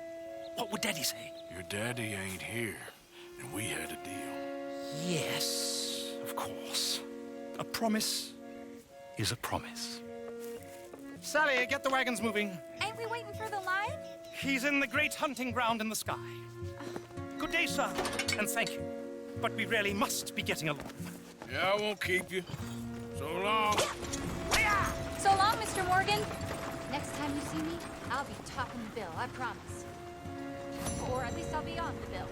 What would Daddy say? Your daddy ain't here, and we had a deal. Yes, of course. A promise is a promise. Sally, get the wagons moving. Ain't we waiting for the lion? He's in the great hunting ground in the sky. Good day, sir, and thank you. But we really must be getting along. Yeah, I won't keep you. So long. So long, Mr. Morgan. Next time you see me, I'll be topping the bill, I promise. Or at least I'll be on the bill.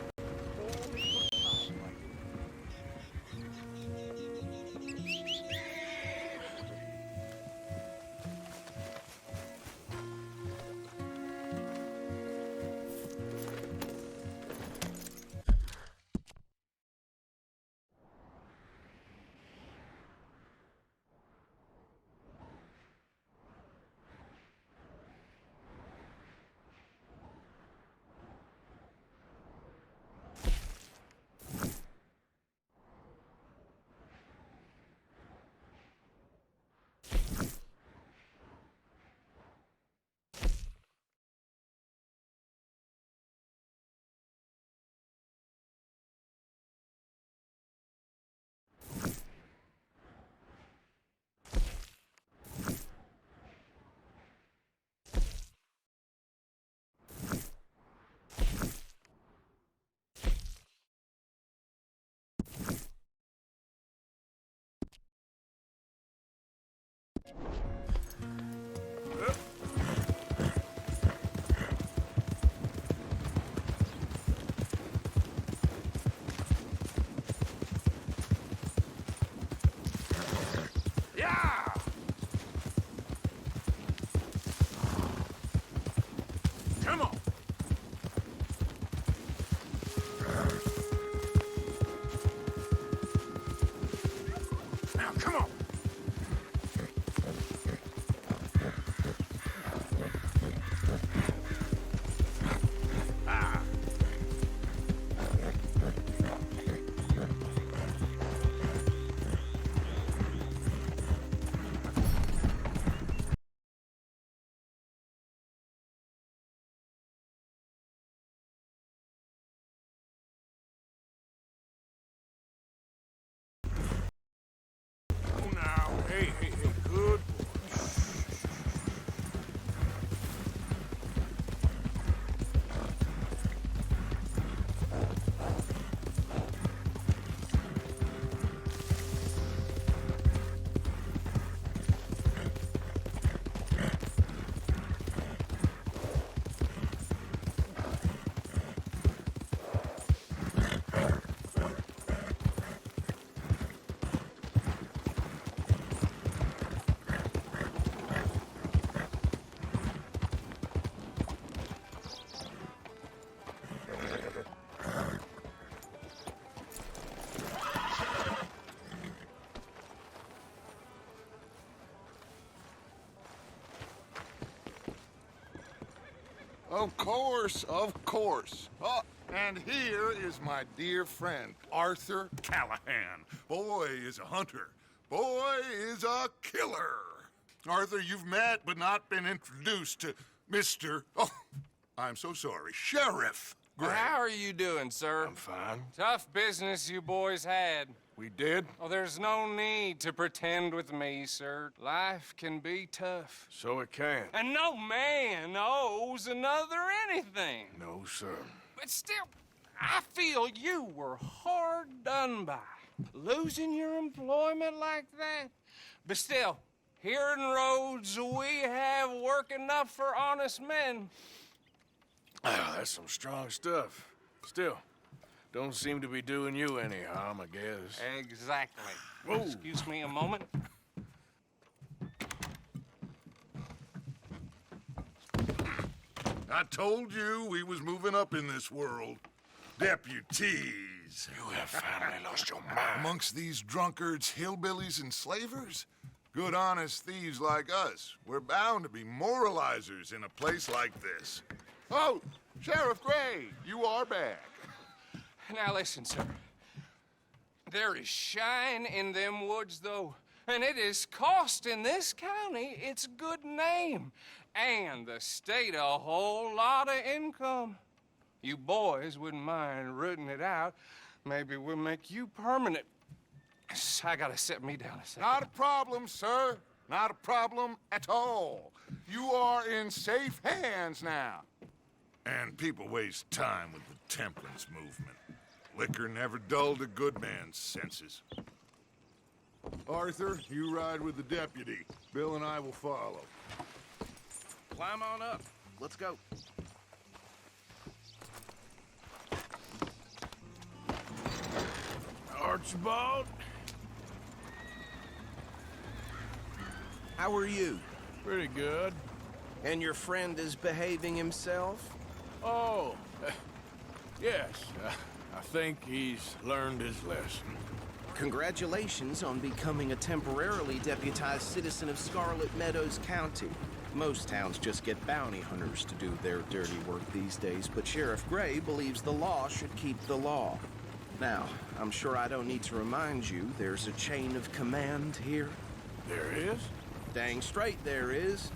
Of course, of course. Oh, and here is my dear friend, Arthur Callahan. Boy is a hunter. Boy is a killer. Arthur, you've met but not been introduced to Mr. Oh, I'm so sorry, Sheriff Gray. How are you doing, sir? I'm fine. Tough business you boys had. We did? Oh, there's no need to pretend with me, sir. Life can be tough. So it can. And no man owes another anything. No, sir. But still, I feel you were hard done by. Losing your employment like that. But still, here in Rhodes, we have work enough for honest men. Oh, that's some strong stuff. Still, don't seem to be doing you any harm, I guess. Exactly. Whoa. Excuse me a moment. I told you we was moving up in this world. Deputies. You have finally lost your mind. Amongst these drunkards, hillbillies, and slavers? Good, honest thieves like us. We're bound to be moralizers in a place like this. Oh, Sheriff Gray, you are back. Now listen, sir. There is shine in them woods, though, and it is costing this county its good name and the state a whole lot of income. You boys wouldn't mind rooting it out. Maybe we'll make you permanent. I gotta set me down a second. Not a problem, sir. Not a problem at all. You are in safe hands now. And people waste time with the temperance movement. Liquor never dulled a good man's senses. Arthur, you ride with the deputy. Bill and I will follow. Climb on up. Let's go. Archibald? How are you? Pretty good. And your friend is behaving himself? Oh, yes. I think he's learned his lesson. Congratulations on becoming a temporarily deputized citizen of Scarlet Meadows County. Most towns just get bounty hunters to do their dirty work these days, but Sheriff Gray believes the law should keep the law. Now, I'm sure I don't need to remind you there's a chain of command here. There is? Dang straight there is.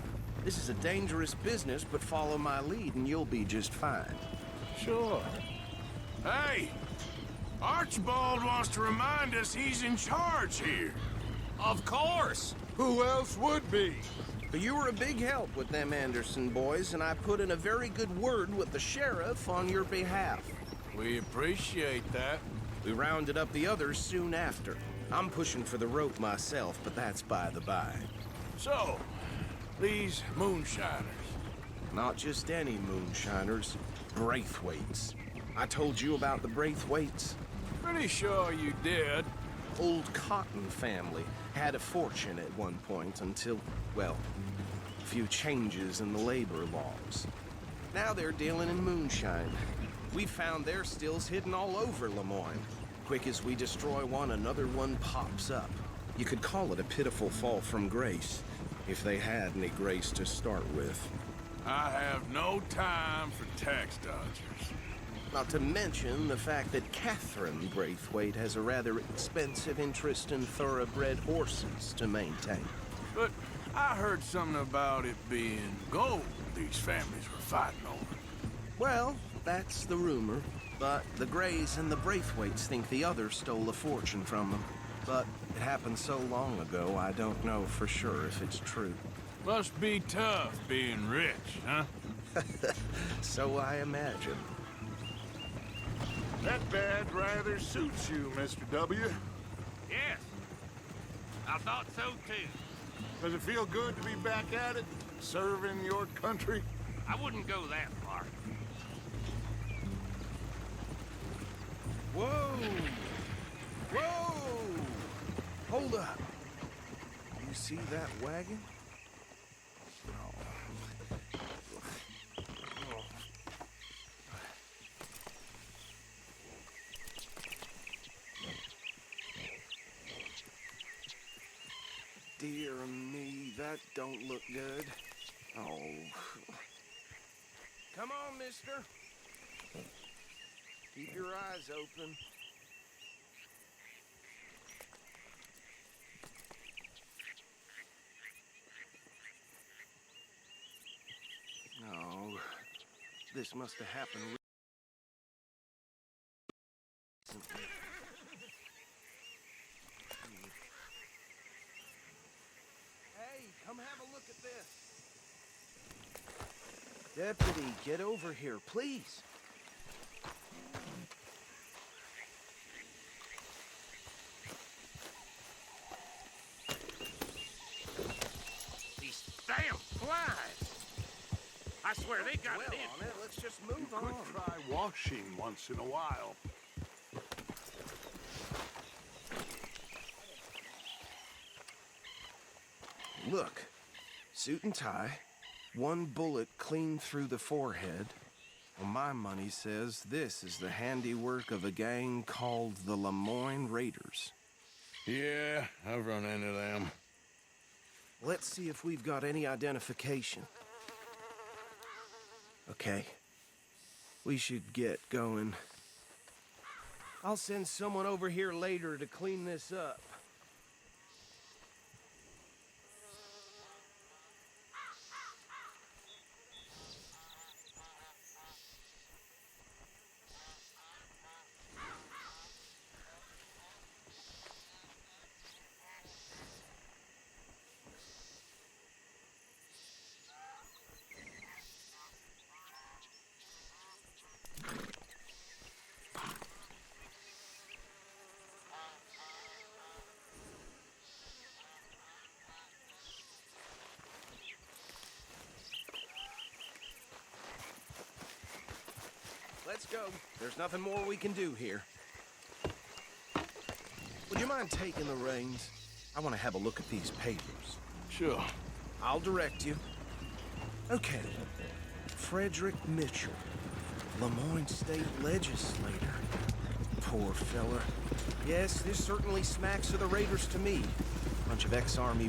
This is a dangerous business, but follow my lead and you'll be just fine. Sure. Hey! Archibald wants to remind us he's in charge here. Of course! Who else would be? You were a big help with them Anderson boys, and I put in a very good word with the sheriff on your behalf. We appreciate that. We rounded up the others soon after. I'm pushing for the rope myself, but that's by the by. So, these moonshiners. Not just any moonshiners, Braithwaites. I told you about the Braithwaites? Pretty sure you did. Old Cotton family had a fortune at one point until, well, a few changes in the labor laws. Now they're dealing in moonshine. We found their stills hidden all over Lemoyne. Quick as we destroy one, another one pops up. You could call it a pitiful fall from grace, if they had any grace to start with. I have no time for tax dodgers. Not to mention the fact that Catherine Braithwaite has a rather expensive interest in thoroughbred horses to maintain. But I heard something about it being gold these families were fighting over. Well, that's the rumor. But the Grays and the Braithwaites think the others stole a fortune from them. But it happened so long ago, I don't know for sure if it's true. Must be tough being rich, huh? So I imagine. That badge rather suits you, Mr. W. Yes. I thought so, too. Does it feel good to be back at it, serving your country? I wouldn't go that far. Whoa! Whoa! Hold up. You see that wagon? Dear me, that don't look good. Oh. Come on, mister. Keep your eyes open. No, this must have happened recently. Hey, come have a look at this. Deputy, get over here, please. These damn flies! I swear they got Well it in. on it. Let's just move You on. could try washing once in a while. Look, suit and tie, one bullet clean through the forehead. Well, my money says this is the handiwork of a gang called the Lemoyne Raiders. Yeah, I've run into them. Let's see if we've got any identification. Okay. We should get going. I'll send someone over here later to clean this up. Let's go. There's nothing more we can do here. Would you mind taking the reins? I want to have a look at these papers. Sure. I'll direct you. Okay. Frederick Mitchell, Lemoyne State Legislator. Poor fella. Yes, this certainly smacks of the Raiders to me. Bunch of ex-Army...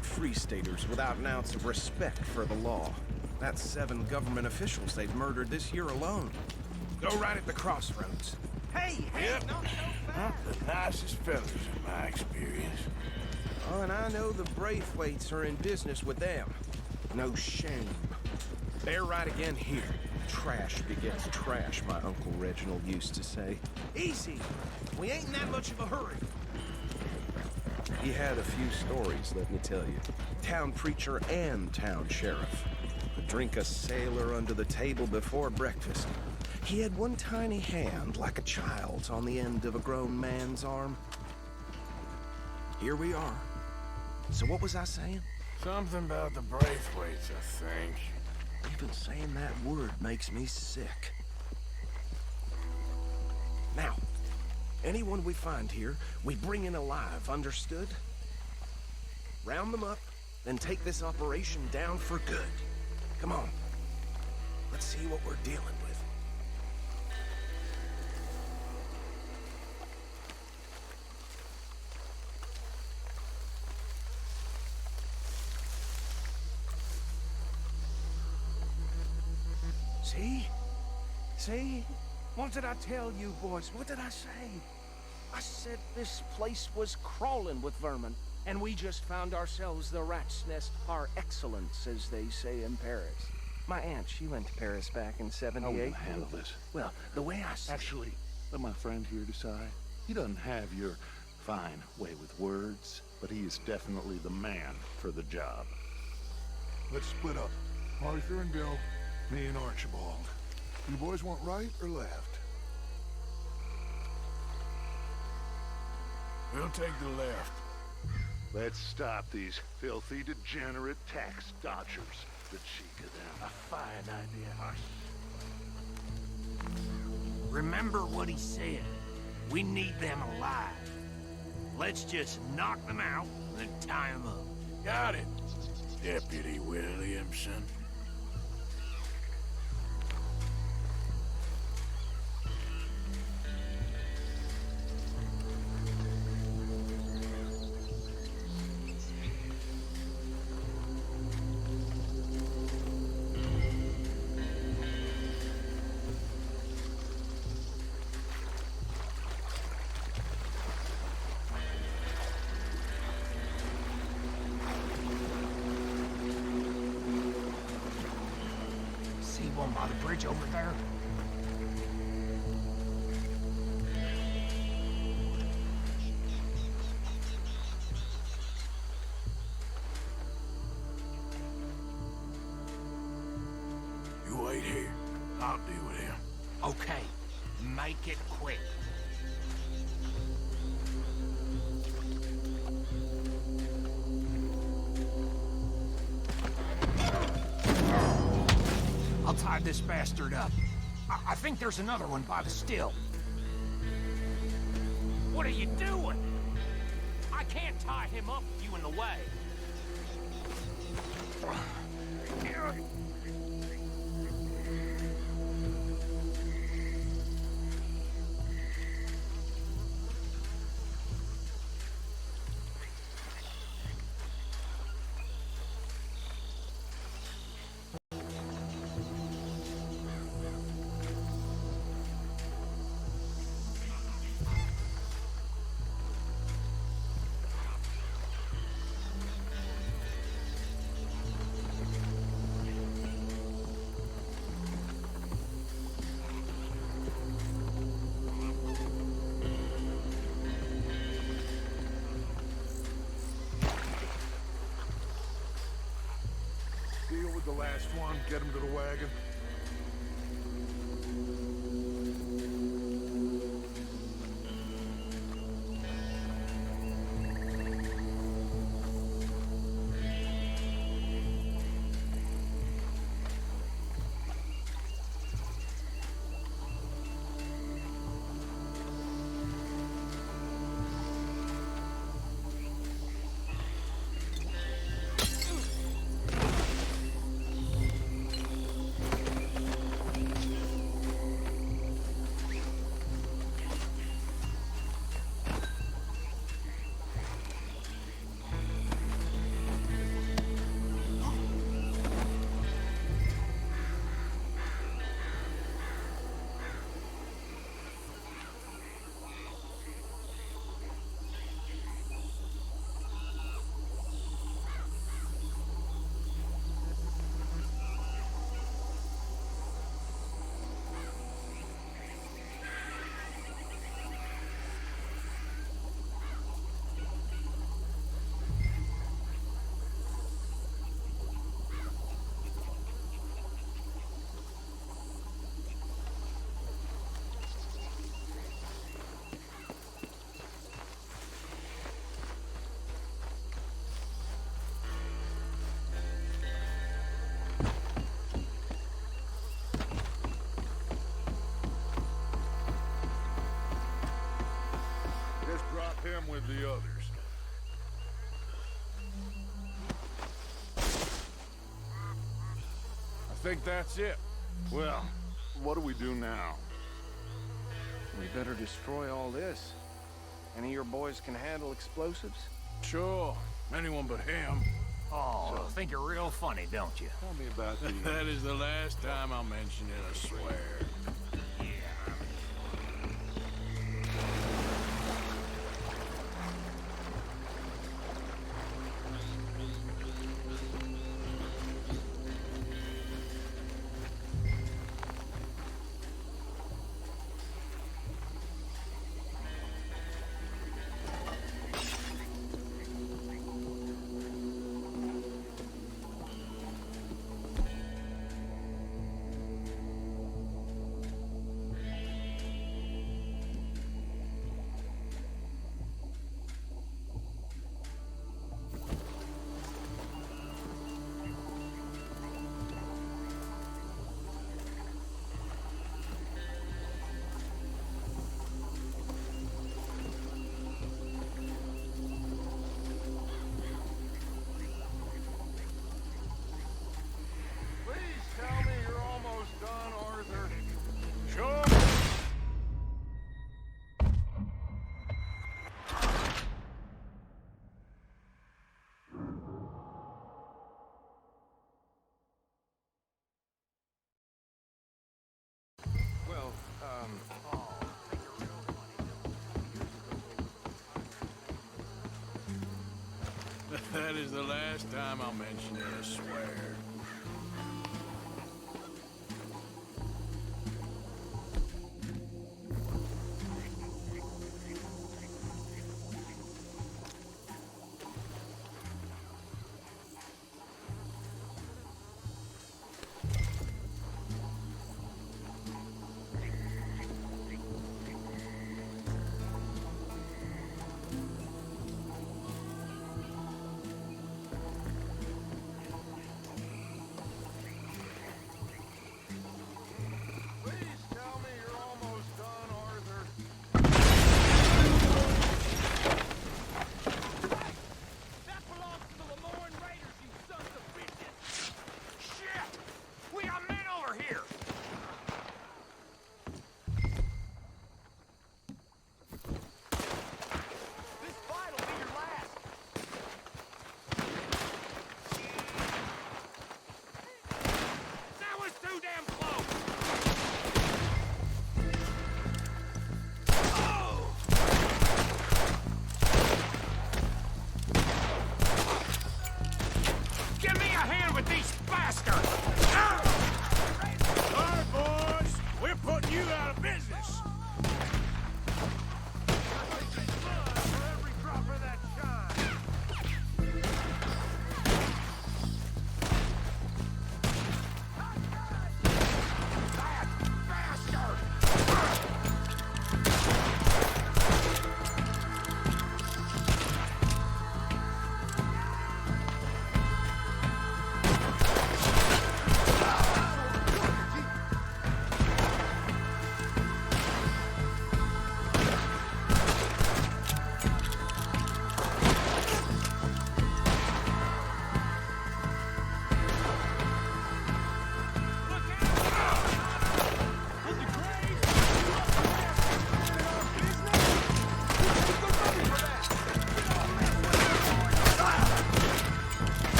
Free Staters without an ounce of respect for the law. That's 7 government officials they've murdered this year alone. Go right at the crossroads. Hey, Yep. Not the nicest fellas in my experience. Oh, and I know the Braithwaites are in business with them. No shame. They're right again here. Trash begets trash, my Uncle Reginald used to say. Easy. We ain't in that much of a hurry. He had a few stories, let me tell you. Town preacher and town sheriff. Could drink a sailor under the table before breakfast. He had one tiny hand, like a child's, on the end of a grown man's arm. Here we are. So what was I saying? Something about the Braithwaites, I think. Even saying that word makes me sick. Now, anyone we find here, we bring in alive, understood? Round them up, then take this operation down for good. Come on. Let's see what we're dealing with. See? See? What did I tell you, boys? What did I say? I said this place was crawling with vermin, and we just found ourselves the rat's nest par excellence, as they say in Paris. My aunt, she went to Paris back in '78. How will you handle this? Well, the way I see Actually, let my friend here decide. He doesn't have your fine way with words, but he is definitely the man for the job. Let's split up. Arthur and Bill, me and Archibald. You boys want right or left? We'll take the left. Let's stop these filthy, degenerate tax dodgers. The cheek of them. A fine idea. Remember what he said. We need them alive. Let's just knock them out and tie them up. Got it, Deputy Williamson. bridge over there? You wait here. I'll deal with him. Okay, make it quick. I'll tie this bastard up. I think there's another one by the still. What are you doing? I can't tie him up with you in the way. Deal with the last one, get him to the wagon. Drop him with the others. I think that's it. Well, what do we do now? We better destroy all this. Any of your boys can handle explosives? Sure. Anyone but him. Oh, I think you're real funny, don't you? Tell me about the... That is the last time I'll mention it, I swear. That is the last time I'll mention it, I swear. bastard! All right, boys. We're putting you out of business.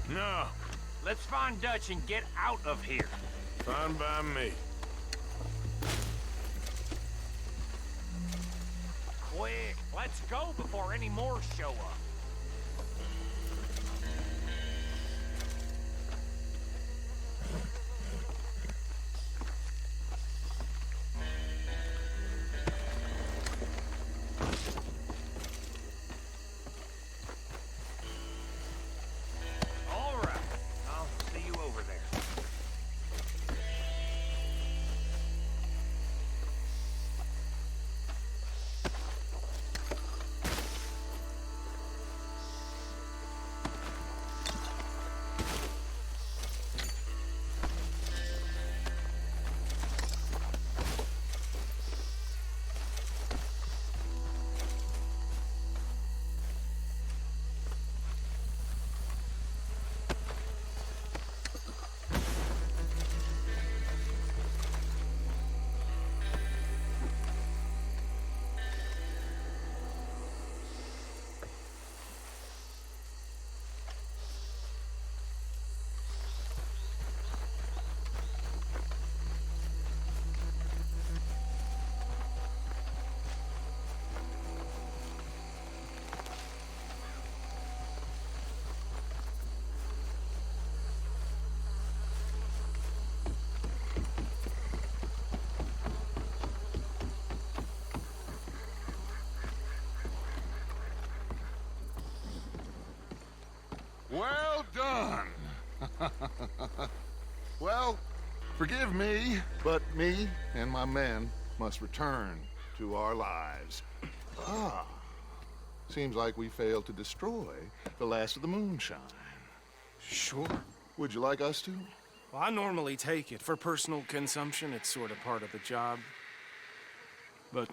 No. Let's find Dutch and get out of here. Fine by me. Quick, let's go before any more show up. All right, I'll see you over there. Well done. Well, forgive me, but me and my men must return to our lives. Ah, seems like we failed to destroy the last of the moonshine. Sure. Would you like us to? Well, I normally take it. For personal consumption, it's sort of part of the job. But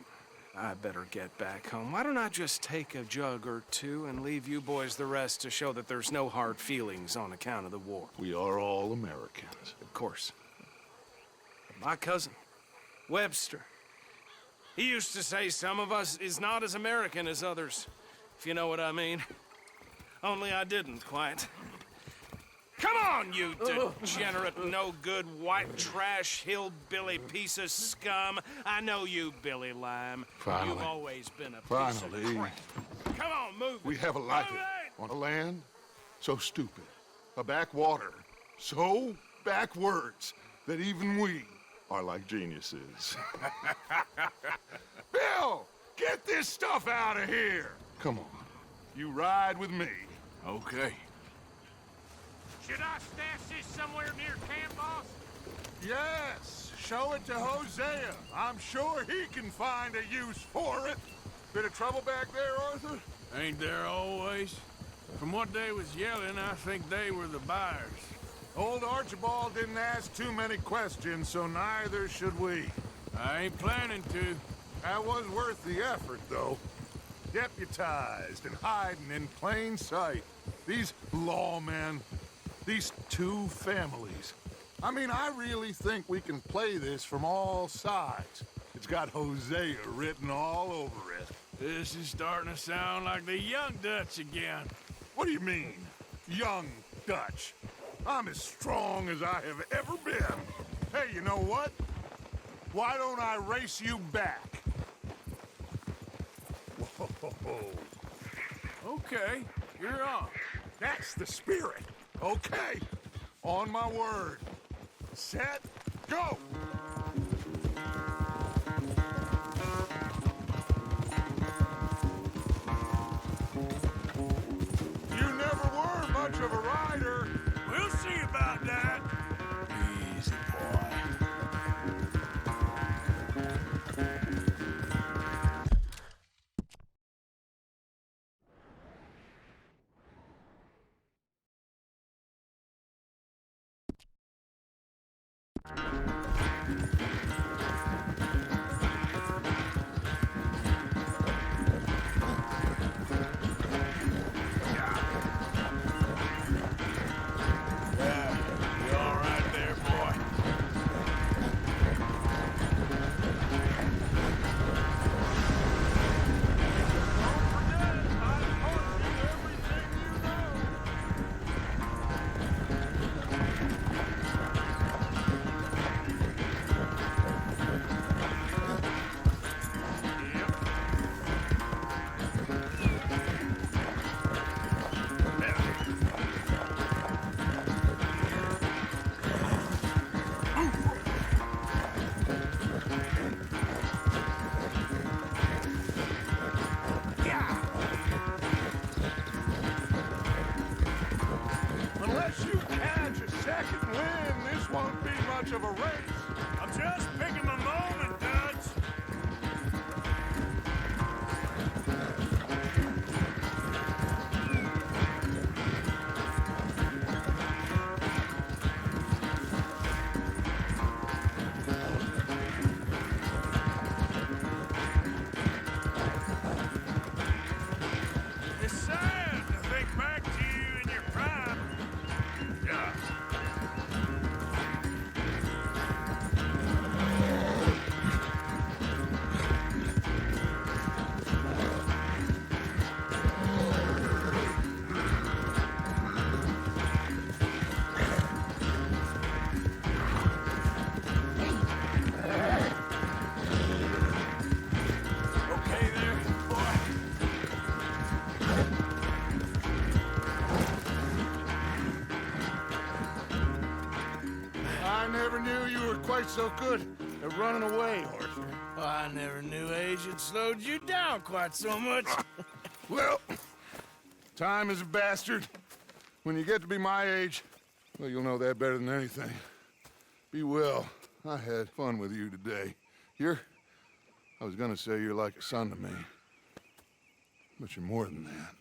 I better get back home. Why don't I just take a jug or two and leave you boys the rest to show that there's no hard feelings on account of the war? We are all Americans. Of course. My cousin, Webster, he used to say some of us is not as American as others, if you know what I mean. Only I didn't quite. Come on, you degenerate, no-good, white trash, hillbilly piece of scum. I know you, Billy Lime. Finally. You've always been a piece of Finally. crap. Come on, move We it. have a like Move it. On a land so stupid, a backwater so backwards that even we are like geniuses. Bill, get this stuff out of here. Come on, you ride with me. Okay. Should I stash this somewhere near camp, boss? Yes, show it to Hosea. I'm sure he can find a use for it. Bit of trouble back there, Arthur? Ain't there always? From what they was yelling, I think they were the buyers. Old Archibald didn't ask too many questions, so neither should we. I ain't planning to. That was worth the effort, though. Deputized and hiding in plain sight. These lawmen, these two families. I mean, I really think we can play this from all sides. It's got Hosea written all over it. This is starting to sound like the Young Dutch again. What do you mean, Young Dutch? I'm as strong as I have ever been. Hey, you know what? Why don't I race you back? Whoa. Okay, you're on. That's the spirit. Okay. On my word. Set, go! You never were much of a rider. We'll see about that. Easy, boy. You all right there, boy? Unless you catch a second wind, this won't be much of a race. I'm just picking my moment, Dutch. It's sad to think back to you in your prime. Yeah. Okay there, boy. I never knew you were quite so good at running away, Arthur. Oh, I never knew age had slowed you down quite so much. Well, time is a bastard. When you get to be my age, well, you'll know that better than anything. Be well. I had fun with you today. I was gonna say you're like a son to me, but you're more than that.